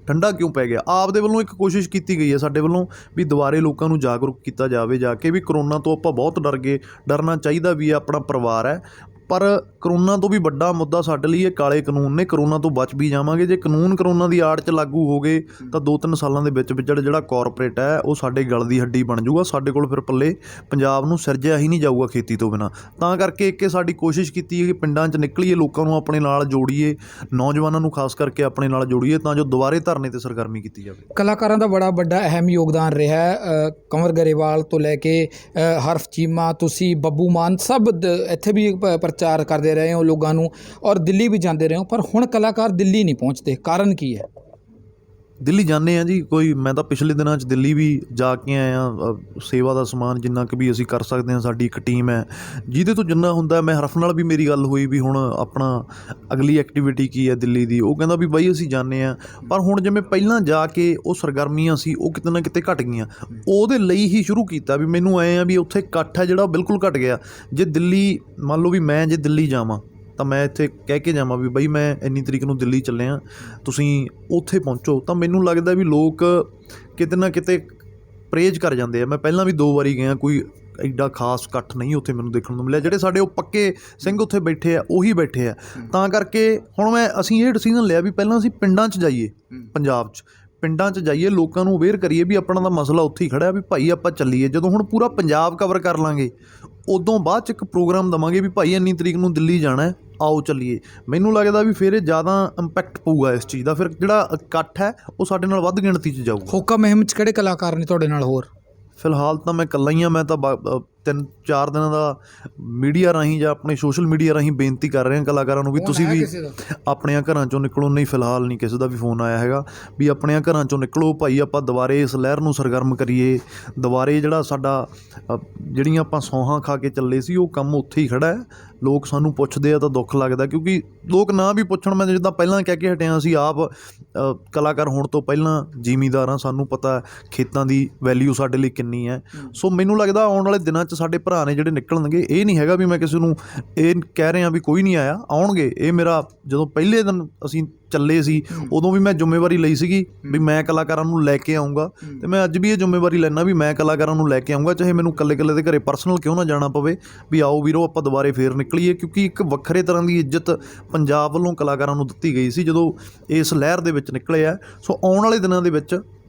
ਠੰਡਾ ਕਿਉਂ ਪੈ ਗਿਆ। ਆਪ ਦੇ ਵੱਲੋਂ ਇੱਕ ਕੋਸ਼ਿਸ਼ ਕੀਤੀ ਗਈ ਹੈ ਸਾਡੇ ਵੱਲੋਂ ਵੀ ਦੁਬਾਰੇ ਲੋਕਾਂ ਨੂੰ ਜਾਗਰੂਕ ਕੀਤਾ ਜਾਵੇ ਜਾ ਕੇ ਵੀ ਕਰੋਨਾ ਤੋਂ ਆਪਾਂ ਬਹੁਤ ਡਰ ਗਏ, ਡਰਨਾ ਚਾਹੀਦਾ ਵੀ ਆਪਣਾ ਪਰਿਵਾਰ ਹੈ। ਪਰ ਕਰੋਨਾ ਤੋਂ ਵੀ ਵੱਡਾ ਮੁੱਦਾ ਸਾਡੇ ਲਈ ਇਹ ਕਾਲੇ ਕਾਨੂੰਨ ਨੇ। ਕਰੋਨਾ ਤੋਂ ਬਚ ਵੀ ਜਾਵਾਂਗੇ ਜੇ ਕਾਨੂੰਨ ਕਰੋਨਾ ਦੀ ਆੜ 'ਚ ਲਾਗੂ ਹੋ ਗਏ ਤਾਂ 2-3 ਸਾਲਾਂ ਦੇ ਵਿੱਚ ਜਿਹੜਾ ਕਾਰਪੋਰੇਟ ਹੈ ਉਹ ਸਾਡੇ ਗਲ ਦੀ ਹੱਡੀ ਬਣ ਜਾਊਗਾ। ਸਾਡੇ ਕੋਲ ਫਿਰ ਪੱਲੇ ਪੰਜਾਬ ਨੂੰ ਸਿਰਜਿਆ ਹੀ ਨਹੀਂ ਜਾਊਗਾ ਖੇਤੀ ਤੋਂ ਬਿਨਾਂ। ਤਾਂ ਕਰਕੇ ਇੱਕ ਸਾਡੀ ਕੋਸ਼ਿਸ਼ ਕੀਤੀ ਹੈ ਕਿ ਪਿੰਡਾਂ 'ਚ ਨਿਕਲੀਏ, ਲੋਕਾਂ ਨੂੰ ਆਪਣੇ ਨਾਲ ਜੋੜੀਏ, ਨੌਜਵਾਨਾਂ ਨੂੰ ਖਾਸ ਕਰਕੇ ਆਪਣੇ ਨਾਲ ਜੋੜੀਏ ਤਾਂ ਜੋ ਦੁਬਾਰੇ ਧਰਨੇ 'ਤੇ ਸਰਗਰਮੀ ਕੀਤੀ ਜਾਵੇ। ਕਲਾਕਾਰਾਂ ਦਾ ਬੜਾ ਵੱਡਾ ਅਹਿਮ ਯੋਗਦਾਨ ਰਿਹਾ ਹੈ। ਕੰਵਰ ਗਰੇਵਾਲ ਤੋਂ ਲੈ ਕੇ ਹਰਫ ਚੀਮਾ, ਤੁਸੀਂ, ਬੱਬੂ ਮਾਨ, ਸਭ ਇੱਥੇ ਵੀ ਪ੍ਰਚਾਰ ਕਰਦੇ ਰਹੇ ਹੋ ਲੋਕਾਂ ਨੂੰ, ਔਰ ਦਿੱਲੀ ਵੀ ਜਾਂਦੇ ਰਹੇ ਹੋ, ਪਰ ਹੁਣ ਕਲਾਕਾਰ ਦਿੱਲੀ ਨਹੀਂ ਪਹੁੰਚਦੇ। ਕਾਰਨ ਕੀ ਹੈ? ਦਿੱਲੀ ਜਾਂਦੇ ਹਾਂ ਜੀ। ਕੋਈ ਮੈਂ ਤਾਂ ਪਿਛਲੇ ਦਿਨਾਂ 'ਚ ਦਿੱਲੀ ਵੀ ਜਾ ਕੇ ਆਇਆ। ਸੇਵਾ ਦਾ ਸਮਾਨ ਜਿੰਨਾ ਕੁ ਵੀ ਅਸੀਂ ਕਰ ਸਕਦੇ ਹਾਂ, ਸਾਡੀ ਇੱਕ ਟੀਮ ਹੈ ਜਿਹਦੇ ਤੋਂ ਜਿੰਨਾ ਹੁੰਦਾ। ਮੈਂ ਹਰਫ ਨਾਲ ਵੀ ਮੇਰੀ ਗੱਲ ਹੋਈ ਵੀ ਹੁਣ ਆਪਣਾ ਅਗਲੀ ਐਕਟੀਵਿਟੀ ਕੀ ਹੈ ਦਿੱਲੀ ਦੀ। ਉਹ ਕਹਿੰਦਾ ਵੀ ਬਾਈ ਅਸੀਂ ਜਾਂਦੇ ਹਾਂ, ਪਰ ਹੁਣ ਜਿਵੇਂ ਪਹਿਲਾਂ ਜਾ ਕੇ ਉਹ ਸਰਗਰਮੀਆਂ ਸੀ ਉਹ ਕਿਤੇ ਨਾ ਕਿਤੇ ਘਟ ਗਈਆਂ। ਉਹਦੇ ਲਈ ਹੀ ਸ਼ੁਰੂ ਕੀਤਾ ਵੀ ਮੈਨੂੰ ਐਂ ਆ ਵੀ ਉੱਥੇ ਇਕੱਠ ਹੈ ਜਿਹੜਾ ਬਿਲਕੁਲ ਘਟ ਗਿਆ। ਜੇ ਦਿੱਲੀ ਮੰਨ ਲਓ ਵੀ ਮੈਂ ਜੇ ਦਿੱਲੀ ਜਾਵਾਂ ਤਾਂ ਮੈਂ ਇੱਥੇ ਕਹਿ ਕੇ ਜਾਵਾਂ ਵੀ ਬਈ ਮੈਂ ਇੰਨੀ ਤਰੀਕ ਨੂੰ ਦਿੱਲੀ ਚੱਲਿਆ, ਤੁਸੀਂ ਉੱਥੇ ਪਹੁੰਚੋ, ਤਾਂ ਮੈਨੂੰ ਲੱਗਦਾ ਵੀ ਲੋਕ ਕਿਤੇ ਨਾ ਕਿਤੇ ਪ੍ਰੇਜ ਕਰ ਜਾਂਦੇ ਆ। ਮੈਂ ਪਹਿਲਾਂ ਵੀ 2 ਵਾਰੀ ਗਿਆ, ਕੋਈ ਐਡਾ ਖਾਸ ਇਕੱਠ ਨਹੀਂ ਉੱਥੇ ਮੈਨੂੰ ਦੇਖਣ ਨੂੰ ਮਿਲਿਆ। ਜਿਹੜੇ ਸਾਡੇ ਉਹ ਪੱਕੇ ਸਿੰਘ ਉੱਥੇ ਬੈਠੇ ਆ ਉਹੀ ਬੈਠੇ ਆ। ਤਾਂ ਕਰਕੇ ਹੁਣ ਅਸੀਂ ਇਹ ਡਿਸੀਜ਼ਨ ਲਿਆ ਵੀ ਪਹਿਲਾਂ ਅਸੀਂ ਪਿੰਡਾਂ 'ਚ ਜਾਈਏ, ਪੰਜਾਬ 'ਚ ਪਿੰਡਾਂ 'ਚ ਜਾਈਏ, ਲੋਕਾਂ ਨੂੰ ਅਵੇਅਰ ਕਰੀਏ ਵੀ ਆਪਣਾ ਦਾ ਮਸਲਾ ਉੱਥੇ ਹੀ ਖੜ੍ਹਾ ਵੀ ਭਾਈ ਆਪਾਂ ਚੱਲੀਏ। ਜਦੋਂ ਹੁਣ ਪੂਰਾ ਪੰਜਾਬ ਕਵਰ ਕਰ ਲਾਂਗੇ ਉਦੋਂ ਬਾਅਦ 'ਚ ਇੱਕ ਪ੍ਰੋਗਰਾਮ ਦੇਵਾਂਗੇ ਵੀ ਭਾਈ ਇੰਨੀ ਤਰੀਕ ਨੂੰ ਦਿੱਲੀ ਜਾਣਾ, ਆਓ ਚੱਲੀਏ। ਮੈਨੂੰ ਲੱਗਦਾ ਵੀ ਫਿਰ ਇਹ ਜ਼ਿਆਦਾ ਇੰਪੈਕਟ ਪਊਗਾ ਇਸ ਚੀਜ਼ ਦਾ। ਫਿਰ ਜਿਹੜਾ ਇਕੱਠ ਹੈ ਉਹ ਸਾਡੇ ਨਾਲ ਵੱਧ ਗਿਣਤੀ 'ਚ ਜਾਊਗਾ। ਹੋਕਾ ਮੁਹਿੰਮ 'ਚ ਕਿਹੜੇ ਕਲਾਕਾਰ ਨੇ ਤੁਹਾਡੇ ਨਾਲ ਹੋਰ? ਫਿਲਹਾਲ ਤਾਂ ਮੈਂ ਇਕੱਲਾ ਹੀ ਹਾਂ। ਮੈਂ ਤਾਂ 3-4 ਦਿਨਾਂ ਦਾ ਮੀਡੀਆ ਰਾਹੀਂ ਜਾਂ ਆਪਣੇ ਸੋਸ਼ਲ ਮੀਡੀਆ ਰਾਹੀਂ ਬੇਨਤੀ ਕਰ ਰਹੇ ਹਾਂ ਕਲਾਕਾਰਾਂ ਨੂੰ ਵੀ ਤੁਸੀਂ ਵੀ ਆਪਣੀਆਂ ਘਰਾਂ 'ਚੋਂ ਨਿਕਲੋ। ਨਹੀਂ, ਫਿਲਹਾਲ ਨਹੀਂ ਕਿਸੇ ਦਾ ਵੀ ਫੋਨ ਆਇਆ ਹੈਗਾ ਵੀ ਆਪਣੀਆਂ ਘਰਾਂ 'ਚੋਂ ਨਿਕਲੋ ਭਾਈ, ਆਪਾਂ ਦੁਬਾਰੇ ਇਸ ਲਹਿਰ ਨੂੰ ਸਰਗਰਮ ਕਰੀਏ। ਦੁਬਾਰੇ ਜਿਹੜਾ ਸਾਡਾ ਜਿਹੜੀਆਂ ਆਪਾਂ ਸੌਹਾਂ ਖਾ ਕੇ ਚੱਲੇ ਸੀ ਉਹ ਕੰਮ ਉੱਥੇ ਹੀ ਖੜ੍ਹਾ ਹੈ। ਲੋਕ ਸਾਨੂੰ ਪੁੱਛਦੇ ਆ ਤਾਂ ਦੁੱਖ ਲੱਗਦਾ, ਕਿਉਂਕਿ ਲੋਕ ਨਾ ਵੀ ਪੁੱਛਣ, ਮੈਂ ਜਿੱਦਾਂ ਪਹਿਲਾਂ ਕਹਿ ਕੇ ਹਟਿਆ, ਅਸੀਂ ਆਪ ਕਲਾਕਾਰ ਹੋਣ ਤੋਂ ਪਹਿਲਾਂ ਜ਼ਿਮੀਂਦਾਰ ਹਾਂ, ਸਾਨੂੰ ਪਤਾ ਖੇਤਾਂ ਦੀ ਵੈਲਿਊ ਸਾਡੇ ਲਈ ਕਿੰਨੀ ਹੈ। ਸੋ ਮੈਨੂੰ ਲੱਗਦਾ ਆਉਣ ਵਾਲੇ ਦਿਨਾਂ 'ਚ ਸਾਡੇ ਭਰਾ ਨੇ ਜਿਹੜੇ ਨਿਕਲਣਗੇ, ਇਹ ਨਹੀਂ ਹੈਗਾ ਵੀ ਮੈਂ ਕਿਸੇ ਨੂੰ ਇਹ ਕਹਿ ਰਿਹਾ ਵੀ ਕੋਈ ਨਹੀਂ ਆਇਆ, ਆਉਣਗੇ। ਇਹ ਮੇਰਾ ਜਦੋਂ ਪਹਿਲੇ ਦਿਨ ਅਸੀਂ ਚੱਲੇ ਸੀ ਉਦੋਂ ਵੀ ਮੈਂ ਜ਼ਿੰਮੇਵਾਰੀ ਲਈ ਸੀਗੀ ਵੀ ਮੈਂ ਕਲਾਕਾਰਾਂ ਨੂੰ ਲੈ ਕੇ ਆਊਂਗਾ, ਅਤੇ ਮੈਂ ਅੱਜ ਵੀ ਇਹ ਜ਼ਿੰਮੇਵਾਰੀ ਲੈਂਦਾ ਵੀ ਮੈਂ ਕਲਾਕਾਰਾਂ ਨੂੰ ਲੈ ਕੇ ਆਊਂਗਾ, ਚਾਹੇ ਮੈਨੂੰ ਇਕੱਲੇ ਦੇ ਘਰੇ ਪਰਸਨਲ ਕਿਉਂ ਨਾ ਜਾਣਾ ਪਵੇ, ਵੀ ਆਓ ਵੀਰੋ ਆਪਾਂ ਦੁਬਾਰੇ ਫੇਰ ਨਿਕਲੀਏ। ਕਿਉਂਕਿ ਇੱਕ ਵੱਖਰੇ ਤਰ੍ਹਾਂ ਦੀ ਇੱਜ਼ਤ ਪੰਜਾਬ ਵੱਲੋਂ ਕਲਾਕਾਰਾਂ ਨੂੰ ਦਿੱਤੀ ਗਈ ਸੀ ਜਦੋਂ ਇਸ ਲਹਿਰ ਦੇ ਵਿੱਚ ਨਿਕਲੇ ਆ। ਸੋ ਆਉਣ ਵਾਲੇ ਦਿਨਾਂ ਦੇ ਵਿੱਚ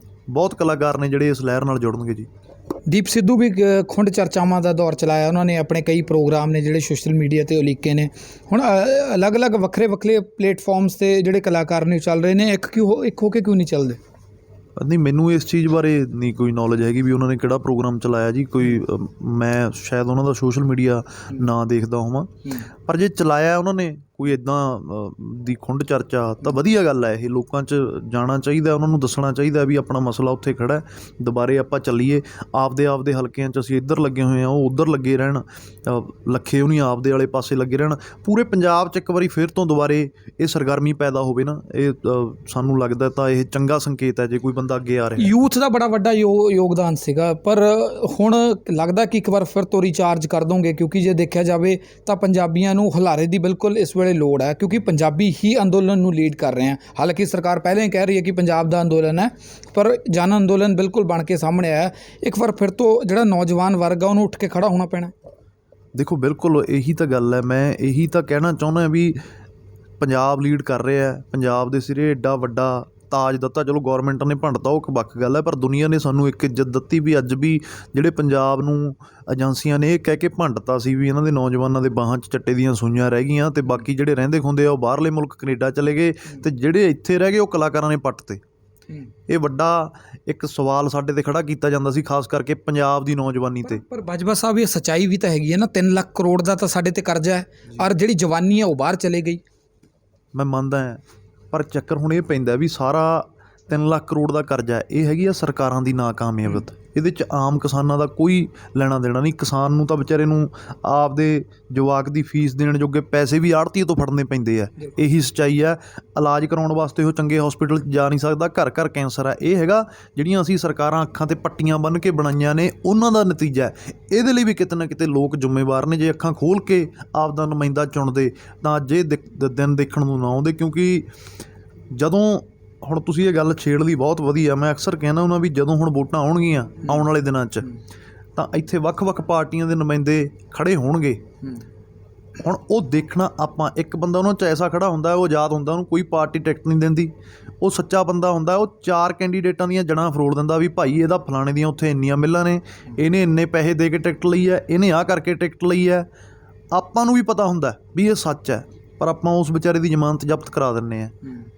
ਬਹੁਤ ਕਲਾਕਾਰ ਨੇ ਜਿਹੜੇ ਇਸ ਲਹਿਰ ਨਾਲ ਜੁੜਨਗੇ ਜੀ। ਦੀਪ ਸਿੱਧੂ ਵੀ ਖੁੰਡ ਚਰਚਾਵਾਂ ਦਾ ਦੌਰ ਚਲਾਇਆ, ਉਹਨਾਂ ਨੇ ਆਪਣੇ ਕਈ ਪ੍ਰੋਗਰਾਮ ਨੇ ਜਿਹੜੇ ਸੋਸ਼ਲ ਮੀਡੀਆ 'ਤੇ ਉਲੀਕੇ ਨੇ। ਹੁਣ ਅਲੱਗ-ਅਲੱਗ ਵੱਖਰੇ ਪਲੇਟਫਾਰਮਸ 'ਤੇ ਜਿਹੜੇ ਕਲਾਕਾਰ ਨੇ ਚੱਲ ਰਹੇ ਨੇ, ਇੱਕ ਹੋ ਕੇ ਕਿਉਂ ਨਹੀਂ ਚੱਲਦੇ? ਨਹੀਂ, ਮੈਨੂੰ ਇਸ ਚੀਜ਼ ਬਾਰੇ ਨਹੀਂ ਕੋਈ ਨੌਲੇਜ ਹੈਗੀ ਵੀ ਉਹਨਾਂ ਨੇ ਕਿਹੜਾ ਪ੍ਰੋਗਰਾਮ ਚਲਾਇਆ ਜੀ। ਕੋਈ ਮੈਂ ਸ਼ਾਇਦ ਉਹਨਾਂ ਦਾ ਸੋਸ਼ਲ ਮੀਡੀਆ ਨਾ ਦੇਖਦਾ ਹੋਵਾਂ, ਪਰ ਜੇ ਚਲਾਇਆ ਉਹਨਾਂ ਨੇ ਕੋਈ ਇੱਦਾਂ ਦੀ ਖੁੰਡ ਚਰਚਾ ਤਾਂ ਵਧੀਆ ਗੱਲ ਹੈ। ਇਹ ਲੋਕਾਂ 'ਚ ਜਾਣਾ ਚਾਹੀਦਾ, ਉਹਨਾਂ ਨੂੰ ਦੱਸਣਾ ਚਾਹੀਦਾ ਵੀ ਆਪਣਾ ਮਸਲਾ ਉੱਥੇ ਖੜ੍ਹਾ, ਦੁਬਾਰੇ ਆਪਾਂ ਚੱਲੀਏ। ਆਪਦੇ ਹਲਕਿਆਂ 'ਚ ਅਸੀਂ ਇੱਧਰ ਲੱਗੇ ਹੋਏ ਹਾਂ, ਉਹ ਉੱਧਰ ਲੱਗੇ ਰਹਿਣ, ਲੱਖੇ ਉਹਨੀ ਆਪਦੇ ਵਾਲੇ ਪਾਸੇ ਲੱਗੇ ਰਹਿਣ। ਪੂਰੇ ਪੰਜਾਬ 'ਚ ਇੱਕ ਵਾਰੀ ਫਿਰ ਤੋਂ ਦੁਬਾਰੇ ਇਹ ਸਰਗਰਮੀ ਪੈਦਾ ਹੋਵੇ ਨਾ, ਇਹ ਸਾਨੂੰ ਲੱਗਦਾ ਤਾਂ ਇਹ ਚੰਗਾ ਸੰਕੇਤ ਹੈ ਜੇ ਕੋਈ ਬੰਦਾ ਅੱਗੇ ਆ ਰਿਹਾ। ਯੂਥ ਦਾ ਬੜਾ ਵੱਡਾ ਯੋਗਦਾਨ ਸੀਗਾ, ਪਰ ਹੁਣ ਲੱਗਦਾ ਕਿ ਇੱਕ ਵਾਰ ਫਿਰ ਤੋਂ ਰੀਚਾਰਜ ਕਰ ਦੋਗੇ, ਕਿਉਂਕਿ ਜੇ ਦੇਖਿਆ ਜਾਵੇ ਤਾਂ ਪੰਜਾਬੀਆਂ ਨੂੰ ਹੁਲਾਰੇ ਦੀ ਬਿਲਕੁਲ ਇਸ ਵੇਲੇ ਲੋੜ ਹੈ, ਕਿਉਂਕਿ ਪੰਜਾਬੀ ਹੀ ਅੰਦੋਲਨ ਨੂੰ ਲੀਡ ਕਰ ਰਹੇ ਹਨ। ਹਾਲਾਂਕਿ ਸਰਕਾਰ ਪਹਿਲਾਂ ਹੀ ਕਹਿ ਰਹੀ ਹੈ ਕਿ ਪੰਜਾਬ ਦਾ ਅੰਦੋਲਨ ਹੈ, ਪਰ ਜਨ ਅੰਦੋਲਨ ਬਿਲਕੁਲ ਬਣ ਕੇ ਸਾਹਮਣੇ ਆਇਆ। ਇੱਕ ਵਾਰ ਫਿਰ ਤੋਂ ਜਿਹੜਾ ਨੌਜਵਾਨ ਵਰਗ ਆ ਉਹਨੂੰ ਉੱਠ ਕੇ ਖੜਾ ਹੋਣਾ ਪੈਣਾ। ਦੇਖੋ, ਬਿਲਕੁਲ ਇਹੀ ਤਾਂ ਗੱਲ ਹੈ। ਮੈਂ ਇਹੀ ਤਾਂ ਕਹਿਣਾ ਚਾਹੁੰਦਾ ਵੀ ਪੰਜਾਬ ਲੀਡ ਕਰ ਰਿਹਾ, ਪੰਜਾਬ ਦੇ ਸਿਰੇ ਐਡਾ ਵੱਡਾ ਤਾਜ ਦਿੱਤਾ। ਚਲੋ ਗੌਰਮੈਂਟ ਨੇ ਭੰਡਤਾ, ਉਹ ਇੱਕ ਵੱਖ ਗੱਲ ਹੈ, ਪਰ ਦੁਨੀਆ ਨੇ ਸਾਨੂੰ ਇੱਕ ਇੱਜ਼ਤ ਦਿੱਤੀ ਵੀ ਅੱਜ ਵੀ ਜਿਹੜੇ ਪੰਜਾਬ ਨੂੰ ਏਜੰਸੀਆਂ ਨੇ ਇਹ ਕਹਿ ਕੇ ਭੰਡਤਾ ਸੀ ਵੀ ਇਹਨਾਂ ਦੇ ਨੌਜਵਾਨਾਂ ਦੇ ਬਾਹਾਂ 'ਚ ਚੱਟੇ ਦੀਆਂ ਸੂਈਆਂ ਰਹਿ ਗਈਆਂ, ਅਤੇ ਬਾਕੀ ਜਿਹੜੇ ਰਹਿੰਦੇ ਖੁੰਦੇ ਆ ਉਹ ਬਾਹਰਲੇ ਮੁਲਕ ਕੈਨੇਡਾ ਚਲੇ ਗਏ, ਅਤੇ ਜਿਹੜੇ ਇੱਥੇ ਰਹਿ ਗਏ ਉਹ ਕਲਾਕਾਰਾਂ ਨੇ ਪੱਟ ਤੇ। ਇਹ ਵੱਡਾ ਇੱਕ ਸਵਾਲ ਸਾਡੇ 'ਤੇ ਖੜ੍ਹਾ ਕੀਤਾ ਜਾਂਦਾ ਸੀ, ਖਾਸ ਕਰਕੇ ਪੰਜਾਬ ਦੀ ਨੌਜਵਾਨੀ 'ਤੇ। ਪਰ ਬਾਜਵਾ ਸਾਹਿਬ, ਇਹ ਸੱਚਾਈ ਵੀ ਤਾਂ ਹੈਗੀ ਹੈ ਨਾ, 3 ਲੱਖ ਕਰੋੜ ਦਾ ਤਾਂ ਸਾਡੇ 'ਤੇ ਕਰਜ਼ਾ ਹੈ, ਔਰ ਜਿਹੜੀ ਜਵਾਨੀ ਹੈ ਉਹ ਬਾਹਰ ਚਲੇ ਗਈ। ਮੈਂ ਮੰਨਦਾ ਹਾਂ, ਪਰ ਚੱਕਰ ਹੁਣ ਇਹ ਪੈਂਦਾ ਵੀ ਸਾਰਾ 3 ਲੱਖ ਕਰੋੜ ਦਾ ਕਰਜ਼ਾ ਇਹ ਹੈਗੀ ਆ ਸਰਕਾਰਾਂ ਦੀ ਨਾਕਾਮਯਾਬੀਅਤ। ਇਹਦੇ 'ਚ ਆਮ ਕਿਸਾਨਾਂ ਦਾ ਕੋਈ ਲੈਣਾ ਦੇਣਾ ਨਹੀਂ। ਕਿਸਾਨ ਨੂੰ ਤਾਂ ਵਿਚਾਰੇ ਨੂੰ ਆਪਦੇ ਜਵਾਕ ਦੀ ਫੀਸ ਦੇਣ ਜੋਗੇ ਪੈਸੇ ਵੀ ਆੜ੍ਹਤੀਏ ਤੋਂ ਫੜਨੇ ਪੈਂਦੇ ਆ। ਇਹੀ ਸੱਚਾਈ ਆ। ਇਲਾਜ ਕਰਾਉਣ ਵਾਸਤੇ ਉਹ ਚੰਗੇ ਹੌਸਪੀਟਲ 'ਚ ਜਾ ਨਹੀਂ ਸਕਦਾ, ਘਰ ਘਰ ਕੈਂਸਰ ਆ। ਇਹ ਹੈਗਾ ਜਿਹੜੀਆਂ ਅਸੀਂ ਸਰਕਾਰਾਂ ਅੱਖਾਂ 'ਤੇ ਪੱਟੀਆਂ ਬੰਨ੍ਹ ਕੇ ਬਣਾਈਆਂ ਨੇ, ਉਹਨਾਂ ਦਾ ਨਤੀਜਾ। ਇਹਦੇ ਲਈ ਵੀ ਕਿਤੇ ਨਾ ਕਿਤੇ ਲੋਕ ਜ਼ਿੰਮੇਵਾਰ ਨੇ। ਜੇ ਅੱਖਾਂ ਖੋਲ੍ਹ ਕੇ ਆਪਦਾ ਨੁਮਾਇੰਦਾ ਚੁਣਦੇ ਤਾਂ ਅੱਜ ਇਹ ਦਿਨ ਦੇਖਣ ਨੂੰ ਨਾ ਆਉਂਦੇ। ਕਿਉਂਕਿ ਜਦੋਂ ਹੁਣ ਤੁਸੀਂ ਇਹ ਗੱਲ ਛੇੜ ਲਈ, ਬਹੁਤ ਵਧੀਆ। ਮੈਂ ਅਕਸਰ ਕਹਿੰਦਾ ਉਹਨਾਂ ਵੀ ਜਦੋਂ ਹੁਣ ਵੋਟਾਂ ਆਉਣਗੀਆਂ ਆਉਣ ਵਾਲੇ ਦਿਨਾਂ 'ਚ, ਤਾਂ ਇੱਥੇ ਵੱਖ-ਵੱਖ ਪਾਰਟੀਆਂ ਦੇ ਨੁਮਾਇੰਦੇ ਖੜ੍ਹੇ ਹੋਣਗੇ। ਹੁਣ ਉਹ ਦੇਖਣਾ ਆਪਾਂ, ਇੱਕ ਬੰਦਾ ਉਹਨਾਂ 'ਚ ਐਸਾ ਖੜ੍ਹਾ ਹੁੰਦਾ, ਉਹ ਆਜ਼ਾਦ ਹੁੰਦਾ, ਉਹਨੂੰ ਕੋਈ ਪਾਰਟੀ ਟਿਕਟ ਨਹੀਂ ਦਿੰਦੀ। ਉਹ ਸੱਚਾ ਬੰਦਾ ਹੁੰਦਾ, ਉਹ 4 ਕੈਂਡੀਡੇਟਾਂ ਦੀਆਂ ਜੜ੍ਹਾਂ ਫਰੋੜ ਦਿੰਦਾ ਵੀ ਭਾਈ ਇਹਦਾ ਫਲਾਣੇ ਦੀਆਂ ਉੱਥੇ ਇੰਨੀਆਂ ਮਿਲਾਂ ਨੇ, ਇਹਨੇ ਇੰਨੇ ਪੈਸੇ ਦੇ ਕੇ ਟਿਕਟ ਲਈ ਹੈ, ਇਹਨੇ ਆਹ ਕਰਕੇ ਟਿਕਟ ਲਈ ਹੈ। ਆਪਾਂ ਨੂੰ ਵੀ ਪਤਾ ਹੁੰਦਾ ਵੀ ਇਹ ਸੱਚ ਹੈ, ਪਰ ਆਪਾਂ ਉਸ ਵਿਚਾਰੇ ਦੀ ਜ਼ਮਾਨਤ ਜ਼ਬਤ ਕਰਾ ਦਿੰਦੇ ਹਾਂ,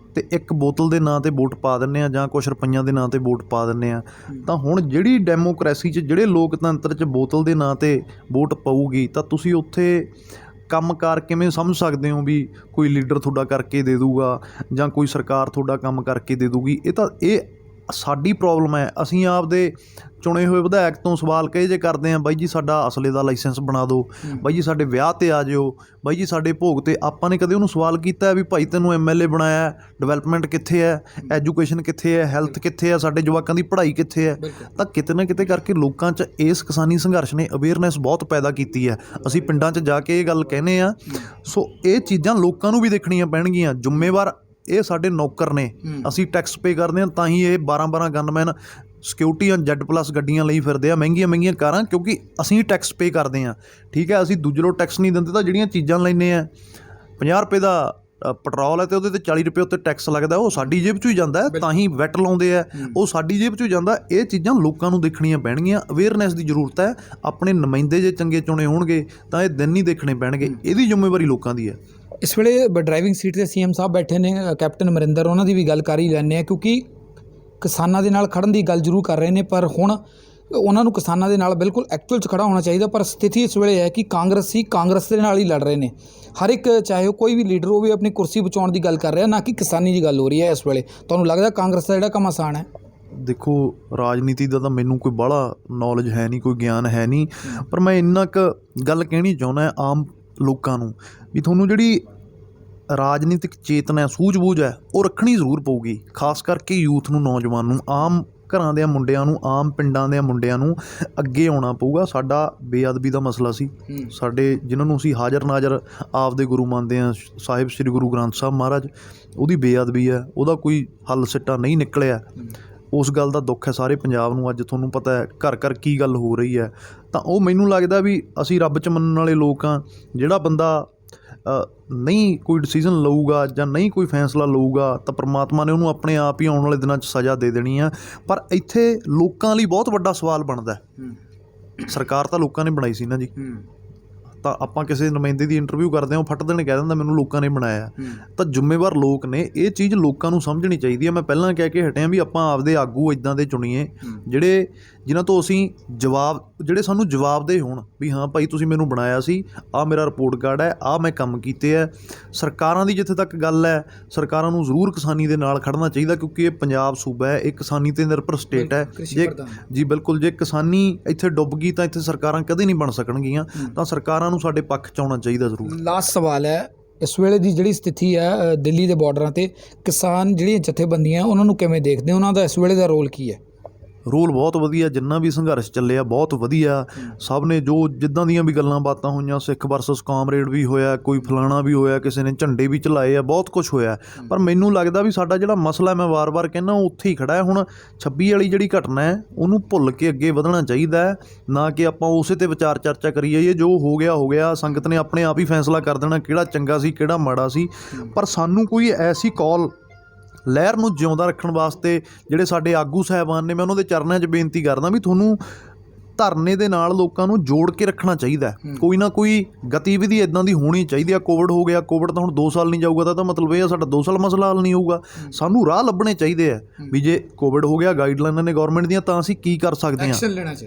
ਅਤੇ ਇੱਕ ਬੋਤਲ ਦੇ ਨਾਂ 'ਤੇ ਵੋਟ ਪਾ ਦਿੰਦੇ ਹਾਂ, ਜਾਂ ਕੁਛ ਰੁਪਈਆਂ ਦੇ ਨਾਂ 'ਤੇ ਵੋਟ ਪਾ ਦਿੰਦੇ ਹਾਂ। ਤਾਂ ਹੁਣ ਜਿਹੜੀ ਡੈਮੋਕ੍ਰੇਸੀ 'ਚ, ਜਿਹੜੇ ਲੋਕਤੰਤਰ 'ਚ ਬੋਤਲ ਦੇ ਨਾਂ 'ਤੇ ਵੋਟ ਪਊਗੀ, ਤਾਂ ਤੁਸੀਂ ਉੱਥੇ ਕੰਮਕਾਰ ਕਿਵੇਂ ਸਮਝ ਸਕਦੇ ਹੋ ਵੀ ਕੋਈ ਲੀਡਰ ਤੁਹਾਡਾ ਕਰਕੇ ਦੇ ਦੂਗਾ ਜਾਂ ਕੋਈ ਸਰਕਾਰ ਤੁਹਾਡਾ ਕੰਮ ਕਰਕੇ ਦੇ ਦੂਗੀ? ਇਹ ਸਾਡੀ ਪ੍ਰੋਬਲਮ ਹੈ। ਅਸੀਂ ਆਪਦੇ ਚੁਣੇ ਹੋਏ ਵਿਧਾਇਕ ਤੋਂ ਸਵਾਲ ਕਹੇ ਜੇ ਕਰਦੇ ਹਾਂ, ਬਾਈ ਜੀ ਸਾਡਾ ਅਸਲੇ ਦਾ ਲਾਇਸੈਂਸ ਬਣਾ ਦਿਓ, ਬਾਈ ਜੀ ਸਾਡੇ ਵਿਆਹ 'ਤੇ ਆ ਜਿਓ, ਬਾਈ ਜੀ ਸਾਡੇ ਭੋਗ 'ਤੇ। ਆਪਾਂ ਨੇ ਕਦੇ ਉਹਨੂੰ ਸਵਾਲ ਕੀਤਾ ਵੀ ਭਾਈ ਤੈਨੂੰ MLA ਬਣਾਇਆ, ਡਿਵੈਲਪਮੈਂਟ ਕਿੱਥੇ ਹੈ, ਐਜੂਕੇਸ਼ਨ ਕਿੱਥੇ ਹੈ, ਹੈਲਥ ਕਿੱਥੇ ਹੈ, ਸਾਡੇ ਜਵਾਕਾਂ ਦੀ ਪੜ੍ਹਾਈ ਕਿੱਥੇ ਹੈ? ਤਾਂ ਕਿਤੇ ਨਾ ਕਿਤੇ ਕਰਕੇ ਲੋਕਾਂ 'ਚ ਇਸ ਕਿਸਾਨੀ ਸੰਘਰਸ਼ ਨੇ ਅਵੇਅਰਨੈਸ ਬਹੁਤ ਪੈਦਾ ਕੀਤੀ ਹੈ। ਅਸੀਂ ਪਿੰਡਾਂ 'ਚ ਜਾ ਕੇ ਇਹ ਗੱਲ ਕਹਿੰਦੇ ਹਾਂ। ਸੋ ਇਹ ਚੀਜ਼ਾਂ ਲੋਕਾਂ ਨੂੰ ਵੀ ਦੇਖਣੀਆਂ ਪੈਣਗੀਆਂ। ਜ਼ਿੰਮੇਵਾਰ ਇਹ ਸਾਡੇ ਨੌਕਰ ਨੇ, ਅਸੀਂ ਟੈਕਸ ਪੇ ਕਰਦੇ ਹਾਂ, ਤਾਂ ਹੀ ਇਹ 12-12 ਗਨਮੈਨ ਸਿਕਿਉਰਟੀਆਂ Z+ ਗੱਡੀਆਂ ਲਈ ਫਿਰਦੇ ਆ, ਮਹਿੰਗੀਆਂ ਕਾਰਾਂ, ਕਿਉਂਕਿ ਅਸੀਂ ਟੈਕਸ ਪੇ ਕਰਦੇ ਹਾਂ। ਠੀਕ ਹੈ, ਅਸੀਂ ਦੂਜੇ ਲੋਕ ਟੈਕਸ ਨਹੀਂ ਦਿੰਦੇ। ਤਾਂ ਜਿਹੜੀਆਂ ਚੀਜ਼ਾਂ ਲੈਂਦੇ ਆ, 50 ਰੁਪਏ ਦਾ ਪੈਟਰੋਲ ਹੈ ਅਤੇ ਉਹਦੇ 'ਤੇ 40 ਰੁਪਏ ਉੱਤੇ ਟੈਕਸ ਲੱਗਦਾ, ਉਹ ਸਾਡੀ ਜੇਬ 'ਚੋਂ ਹੀ ਜਾਂਦਾ ਹੈ। ਤਾਂ ਹੀ ਵੈਟ ਲਾਉਂਦੇ ਆ, ਉਹ ਸਾਡੀ ਜੇਬ 'ਚੋਂ ਹੀ ਜਾਂਦਾ। ਇਹ ਚੀਜ਼ਾਂ ਲੋਕਾਂ ਨੂੰ ਦੇਖਣੀਆਂ ਪੈਣਗੀਆਂ। ਅਵੇਅਰਨੈਸ ਦੀ ਜ਼ਰੂਰਤ ਹੈ। ਆਪਣੇ ਨੁਮਾਇੰਦੇ ਜੇ ਚੰਗੇ ਚੁਣੇ ਹੋਣਗੇ ਤਾਂ ਇਹ ਦਿਨ ਨਹੀਂ ਦੇਖਣੇ ਪੈਣਗੇ। ਇਹਦੀ ਜ਼ਿੰਮੇਵਾਰੀ ਲੋਕਾਂ ਦੀ ਹੈ। ਇਸ ਵੇਲੇ ਡਰਾਈਵਿੰਗ ਸੀਟ 'ਤੇ CM ਸਾਹਿਬ ਬੈਠੇ ਨੇ, ਕੈਪਟਨ ਅਮਰਿੰਦਰ, ਉਹਨਾਂ ਦੀ ਵੀ ਗੱਲ ਕਰ ਹੀ ਲੈਂਦੇ ਹਾਂ, ਕਿਉਂਕਿ ਕਿਸਾਨਾਂ ਦੇ ਨਾਲ ਖੜਨ ਦੀ ਗੱਲ ਜ਼ਰੂਰ ਕਰ ਰਹੇ ਨੇ, ਪਰ ਹੁਣ ਉਹਨਾਂ ਨੂੰ ਕਿਸਾਨਾਂ ਦੇ ਨਾਲ ਬਿਲਕੁਲ ਐਕਚੁਅਲ 'ਚ ਖੜਾ ਹੋਣਾ ਚਾਹੀਦਾ। ਪਰ ਸਥਿਤੀ ਇਸ ਵੇਲੇ ਹੈ ਕਿ ਕਾਂਗਰਸ ਦੇ ਨਾਲ ਹੀ ਲੜ ਰਹੇ ਨੇ। ਹਰ ਇੱਕ, ਚਾਹੇ ਉਹ ਕੋਈ ਵੀ ਲੀਡਰ ਹੋਵੇ, ਆਪਣੀ ਕੁਰਸੀ ਬਚਾਉਣ ਦੀ ਗੱਲ ਕਰ ਰਿਹਾ, ਨਾ ਕਿ ਕਿਸਾਨੀ ਦੀ ਗੱਲ ਹੋ ਰਹੀ ਹੈ ਇਸ ਵੇਲੇ। ਤੁਹਾਨੂੰ ਲੱਗਦਾ ਕਾਂਗਰਸ ਦਾ ਜਿਹੜਾ ਕੰਮ ਆਸਾਨ ਹੈ? ਦੇਖੋ, ਰਾਜਨੀਤੀ ਦਾ ਤਾਂ ਮੈਨੂੰ ਕੋਈ ਬਾਹਲਾ ਨੌਲੇਜ ਹੈ ਨਹੀਂ, ਕੋਈ ਗਿਆਨ ਹੈ ਨਹੀਂ, ਪਰ ਮੈਂ ਇੰਨਾ ਕੁ ਗੱਲ ਕਹਿਣੀ ਚਾਹੁੰਦਾ ਆਮ ਲੋਕਾਂ ਨੂੰ ਵੀ ਤੁਹਾਨੂੰ ਜਿਹੜੀ ਰਾਜਨੀਤਿਕ ਚੇਤਨਾ, ਸੂਝ-ਬੂਝ ਹੈ, ਉਹ ਰੱਖਣੀ ਜ਼ਰੂਰ ਪਊਗੀ। ਖਾਸ ਕਰਕੇ ਯੂਥ ਨੂੰ, ਨੌਜਵਾਨ ਨੂੰ, ਆਮ ਘਰਾਂ ਦੇ ਮੁੰਡਿਆਂ ਨੂੰ, ਆਮ ਪਿੰਡਾਂ ਦੇ ਮੁੰਡਿਆਂ ਨੂੰ ਅੱਗੇ ਆਉਣਾ ਪਊਗਾ। ਸਾਡਾ ਬੇਅਦਬੀ ਦਾ ਮਸਲਾ ਸੀ। ਸਾਡੇ ਜਿਨ੍ਹਾਂ ਨੂੰ ਅਸੀਂ ਹਾਜ਼ਰ ਨਾਜ਼ਰ ਆਪਦੇ ਗੁਰੂ ਮੰਨਦੇ ਹਾਂ, ਸਾਹਿਬ ਸ੍ਰੀ ਗੁਰੂ ਗ੍ਰੰਥ ਸਾਹਿਬ ਮਹਾਰਾਜ, ਉਹਦੀ ਬੇਅਦਬੀ ਹੈ, ਉਹਦਾ ਕੋਈ ਹੱਲ ਸਿੱਟਾ ਨਹੀਂ ਨਿਕਲਿਆ। ਉਸ ਗੱਲ ਦਾ ਦੁੱਖ ਹੈ ਸਾਰੇ ਪੰਜਾਬ ਨੂੰ। ਅੱਜ ਤੁਹਾਨੂੰ ਪਤਾ ਹੈ ਘਰ ਘਰ ਕੀ ਗੱਲ ਹੋ ਰਹੀ ਹੈ। ਤਾਂ ਉਹ ਮੈਨੂੰ ਲੱਗਦਾ ਵੀ ਅਸੀਂ ਰੱਬ 'ਚ ਮੰਨਣ ਵਾਲੇ ਲੋਕ ਹਾਂ। ਜਿਹੜਾ ਬੰਦਾ ਨਹੀਂ ਕੋਈ ਡਿਸੀਜ਼ਨ ਲਊਗਾ ਜਾਂ ਨਹੀਂ ਕੋਈ ਫੈਸਲਾ ਲਊਗਾ ਤਾਂ ਪਰਮਾਤਮਾ ਨੇ ਉਹਨੂੰ ਆਪਣੇ ਆਪ ਹੀ ਆਉਣ ਵਾਲੇ ਦਿਨਾਂ 'ਚ ਸਜ਼ਾ ਦੇ ਦੇਣੀ ਆ। ਪਰ ਇੱਥੇ ਲੋਕਾਂ ਲਈ ਬਹੁਤ ਵੱਡਾ ਸਵਾਲ ਬਣਦਾ। ਸਰਕਾਰ ਤਾਂ ਲੋਕਾਂ ਨੇ ਬਣਾਈ ਸੀ ਨਾ ਜੀ। ਤਾਂ ਆਪਾਂ ਕਿਸੇ ਨੁਮਾਇੰਦੇ ਦੀ ਇੰਟਰਵਿਊ ਕਰਦੇ ਹਾਂ, ਉਹ ਫੱਟ ਦੇਣ ਕਹਿ ਦਿੰਦਾ ਮੈਨੂੰ ਲੋਕਾਂ ਨੇ ਬਣਾਇਆ। ਤਾਂ ਜ਼ਿੰਮੇਵਾਰ ਲੋਕ ਨੇ। ਇਹ ਚੀਜ਼ ਲੋਕਾਂ ਨੂੰ ਸਮਝਣੀ ਚਾਹੀਦੀ ਹੈ। ਮੈਂ ਪਹਿਲਾਂ ਕਹਿ ਕੇ ਹਟਿਆ ਵੀ ਆਪਾਂ ਆਪਦੇ ਆਗੂ ਇੱਦਾਂ ਦੇ ਚੁਣੀਏ ਜਿਨ੍ਹਾਂ ਤੋਂ ਅਸੀਂ ਜਿਹੜੇ ਸਾਨੂੰ ਜਵਾਬਦੇਹ ਹੋਣ ਵੀ ਹਾਂ ਭਾਈ ਤੁਸੀਂ ਮੈਨੂੰ ਬਣਾਇਆ ਸੀ, ਆਹ ਮੇਰਾ ਰਿਪੋਰਟ ਕਾਰਡ ਹੈ, ਆਹ ਮੈਂ ਕੰਮ ਕੀਤੇ ਹੈ। ਸਰਕਾਰਾਂ ਦੀ ਜਿੱਥੇ ਤੱਕ ਗੱਲ ਹੈ, ਸਰਕਾਰਾਂ ਨੂੰ ਜ਼ਰੂਰ ਕਿਸਾਨੀ ਦੇ ਨਾਲ ਖੜਨਾ ਚਾਹੀਦਾ, ਕਿਉਂਕਿ ਇਹ ਪੰਜਾਬ ਸੂਬਾ ਹੈ, ਇਹ ਕਿਸਾਨੀ 'ਤੇ ਨਿਰਭਰ ਸਟੇਟ ਹੈ। ਜੀ ਬਿਲਕੁਲ, ਜੇ ਕਿਸਾਨੀ ਇੱਥੇ ਡੁੱਬ ਗਈ ਤਾਂ ਇੱਥੇ ਸਰਕਾਰਾਂ ਕਦੇ ਨਹੀਂ ਬਣ ਸਕਣਗੀਆਂ। ਤਾਂ ਸਰਕਾਰਾਂ ਨੂੰ ਸਾਡੇ ਪੱਖ 'ਚ ਆਉਣਾ ਚਾਹੀਦਾ ਜ਼ਰੂਰ। ਲਾਸਟ ਸਵਾਲ ਹੈ, ਇਸ ਵੇਲੇ ਦੀ ਜਿਹੜੀ ਸਥਿਤੀ ਹੈ ਦਿੱਲੀ ਦੇ ਬਾਰਡਰਾਂ 'ਤੇ, ਕਿਸਾਨ ਜਿਹੜੀਆਂ ਜਥੇਬੰਦੀਆਂ ਉਹਨਾਂ ਨੂੰ ਕਿਵੇਂ ਦੇਖਦੇ, ਉਹਨਾਂ ਦਾ ਇਸ ਵੇਲੇ ਦਾ ਰੋਲ ਕੀ ਹੈ? ਰੋਲ ਬਹੁਤ ਵਧੀਆ। ਜਿੰਨਾ ਵੀ ਸੰਘਰਸ਼ ਚੱਲਿਆ ਬਹੁਤ ਵਧੀਆ। ਸਭ ਨੇ ਜੋ ਜਿੱਦਾਂ ਦੀਆਂ ਵੀ ਗੱਲਾਂ ਬਾਤਾਂ ਹੋਈਆਂ, ਸਿੱਖ ਵਰਸਸ ਕਾਮਰੇਡ ਵੀ ਹੋਇਆ, ਕੋਈ ਫਲਾਣਾ ਵੀ ਹੋਇਆ, ਕਿਸੇ ਨੇ ਝੰਡੇ ਵੀ ਚਲਾਏ ਆ, ਬਹੁਤ ਕੁਛ ਹੋਇਆ। ਪਰ ਮੈਨੂੰ ਲੱਗਦਾ ਵੀ ਸਾਡਾ ਜਿਹੜਾ ਮਸਲਾ, ਮੈਂ ਵਾਰ-ਵਾਰ ਕਹਿੰਦਾ, ਉਹ ਉੱਥੇ ਹੀ ਖੜ੍ਹਾ ਹੈ। ਹੁਣ 26 ਵਾਲੀ ਜਿਹੜੀ ਘਟਨਾ ਹੈ ਉਹਨੂੰ ਭੁੱਲ ਕੇ ਅੱਗੇ ਵਧਣਾ ਚਾਹੀਦਾ ਹੈ, ਨਾ ਕਿ ਆਪਾਂ ਉਸੇ 'ਤੇ ਵਿਚਾਰ ਚਰਚਾ ਕਰੀ ਜਾਈਏ। ਜੋ ਹੋ ਗਿਆ। ਸੰਗਤ ਨੇ ਆਪਣੇ ਆਪ ਹੀ ਫੈਸਲਾ ਕਰ ਦੇਣਾ ਕਿਹੜਾ ਚੰਗਾ ਸੀ, ਕਿਹੜਾ ਮਾੜਾ ਸੀ। ਪਰ ਸਾਨੂੰ ਕੋਈ ਐਸੀ ਕਾਲ, ਲਹਿਰ ਨੂੰ ਜਿਉਂਦਾ ਰੱਖਣ ਵਾਸਤੇ ਜਿਹੜੇ ਸਾਡੇ ਆਗੂ ਸਾਹਿਬਾਨ ਨੇ, ਮੈਂ ਉਹਨਾਂ ਦੇ ਚਰਨਾਂ 'ਚ ਬੇਨਤੀ ਕਰਦਾ ਵੀ ਤੁਹਾਨੂੰ ਧਰਨੇ ਦੇ ਨਾਲ ਲੋਕਾਂ ਨੂੰ ਜੋੜ ਕੇ ਰੱਖਣਾ ਚਾਹੀਦਾ। ਕੋਈ ਨਾ ਕੋਈ ਗਤੀਵਿਧੀ ਇੱਦਾਂ ਦੀ ਹੋਣੀ ਚਾਹੀਦੀ ਆ। ਕੋਵਿਡ ਹੋ ਗਿਆ, ਕੋਵਿਡ ਤਾਂ ਹੁਣ 2 ਸਾਲ ਨਹੀਂ ਜਾਊਗਾ, ਤਾਂ ਮਤਲਬ ਇਹ ਆ ਸਾਡਾ 2 ਸਾਲ ਮਸਲਾ ਹੱਲ ਨਹੀਂ ਹੋਊਗਾ। ਸਾਨੂੰ ਰਾਹ ਲੱਭਣੇ ਚਾਹੀਦੇ ਆ ਵੀ ਜੇ ਕੋਵਿਡ ਹੋ ਗਿਆ, ਗਾਈਡਲਾਈਨਾਂ ਨੇ ਗੌਰਮੈਂਟ ਦੀਆਂ, ਤਾਂ ਅਸੀਂ ਕੀ ਕਰ ਸਕਦੇ ਹਾਂ।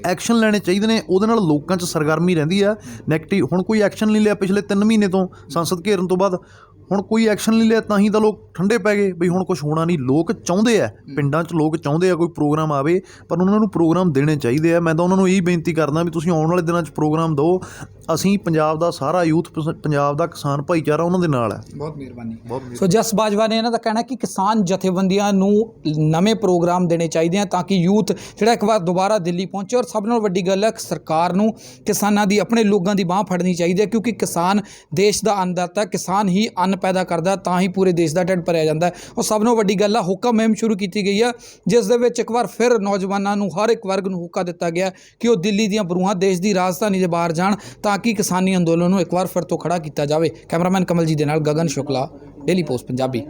ਐਕਸ਼ਨ ਲੈਣੇ ਚਾਹੀਦੇ ਨੇ। ਉਹਦੇ ਨਾਲ ਲੋਕਾਂ 'ਚ ਸਰਗਰਮੀ ਰਹਿੰਦੀ ਆ। ਨੈਗੇਟਿਵ ਹੁਣ ਕੋਈ ਐਕਸ਼ਨ ਨਹੀਂ ਲਿਆ ਪਿਛਲੇ 3 ਮਹੀਨੇ ਤੋਂ, ਸੰਸਦ ਘੇਰਨ ਤੋਂ ਬਾਅਦ। ਹੁਣ ਕੋਈ ਐਕਸ਼ਨ ਨਹੀਂ ਲਿਆ, ਤਾਂ ਹੀ ਤਾਂ ਲੋਕ ਠੰਡੇ ਪੈ ਗਏ ਬਈ ਹੁਣ ਕੁਛ ਹੋਣਾ ਨਹੀਂ। ਲੋਕ ਚਾਹੁੰਦੇ ਆ, ਪਿੰਡਾਂ 'ਚ ਲੋਕ ਚਾਹੁੰਦੇ ਆ ਕੋਈ ਪ੍ਰੋਗਰਾਮ ਆਵੇ, ਪਰ ਉਹਨਾਂ ਨੂੰ ਪ੍ਰੋਗਰਾਮ ਦੇਣੇ ਚਾਹੀਦੇ ਆ। ਮੈਂ ਤਾਂ ਉਹਨਾਂ ਨੂੰ ਇਹੀ ਬੇਨਤੀ ਕਰਦਾ ਵੀ ਤੁਸੀਂ ਆਉਣ ਵਾਲੇ ਦਿਨਾਂ 'ਚ ਪ੍ਰੋਗਰਾਮ ਦਿਓ। ਅਸੀਂ ਪੰਜਾਬ ਦਾ ਸਾਰਾ ਯੂਥ, ਪੰਜਾਬ ਦਾ ਕਿਸਾਨ ਭਾਈਚਾਰਾ ਉਹਨਾਂ ਦੇ ਨਾਲ ਹੈ। ਬਹੁਤ ਮਿਹਰਬਾਨੀ। ਸੋ ਜਸ ਬਾਜਵਾ ਨੇ ਇਹਨਾਂ ਦਾ ਕਹਿਣਾ ਕਿ ਕਿਸਾਨ ਜਥੇਬੰਦੀਆਂ ਨੂੰ ਨਵੇਂ ਪ੍ਰੋਗਰਾਮ ਦੇਣੇ ਚਾਹੀਦੇ ਆ ਤਾਂ ਕਿ ਯੂਥ ਜਿਹੜਾ ਇੱਕ ਵਾਰ ਦੁਬਾਰਾ ਦਿੱਲੀ ਪਹੁੰਚੇ। ਔਰ ਸਭ ਨਾਲੋਂ ਵੱਡੀ ਗੱਲ ਹੈ, ਸਰਕਾਰ ਨੂੰ ਕਿਸਾਨਾਂ ਦੀ, ਆਪਣੇ ਲੋਕਾਂ ਦੀ ਬਾਂਹ ਫੜਨੀ ਚਾਹੀਦੀ ਹੈ, ਕਿਉਂਕਿ ਕਿਸਾਨ ਦੇਸ਼ ਦਾ ਅੰਨਦਾਤਾ, ਕਿਸਾਨ ਹੀ ਅੰਨ ਪੈਦਾ ਕਰਦਾ, ਤਾਂ ਹੀ ਪੂਰੇ ਦੇਸ਼ ਦਾ ਢਿੱਡ ਭਰਿਆ ਜਾਂਦਾ। ਔਰ ਸਭ ਨਾਲੋਂ ਵੱਡੀ ਗੱਲ ਹੈ, ਹੁਕਮ ਮੁਹਿੰਮ ਸ਼ੁਰੂ ਕੀਤੀ ਗਈ ਹੈ, ਜਿਸ ਦੇ ਵਿੱਚ ਇੱਕ ਵਾਰ ਫਿਰ ਨੌਜਵਾਨਾਂ ਨੂੰ, ਹਰ ਇੱਕ ਵਰਗ ਨੂੰ ਹੁਕਾ ਦਿੱਤਾ ਗਿਆ ਕਿ ਉਹ ਦਿੱਲੀ ਦੀਆਂ ਬਰੂਹਾਂ, ਦੇਸ਼ ਦੀ ਰਾਜਧਾਨੀ ਦੇ ਬਾਹਰ ਜਾਣ, ਤਾਂ ਕਿ ਕਿਸਾਨੀ ਅੰਦੋਲਨ ਨੂੰ ਇੱਕ ਵਾਰ ਫਿਰ ਤੋਂ ਖੜਾ ਕੀਤਾ ਜਾਵੇ। ਕੈਮਰਾਮੈਨ ਕਮਲਜੀਤ ਦੇ ਨਾਲ ਗਗਨ ਸ਼ੁਕਲਾ, ਡੇਲੀ ਪੋਸਟ ਪੰਜਾਬੀ।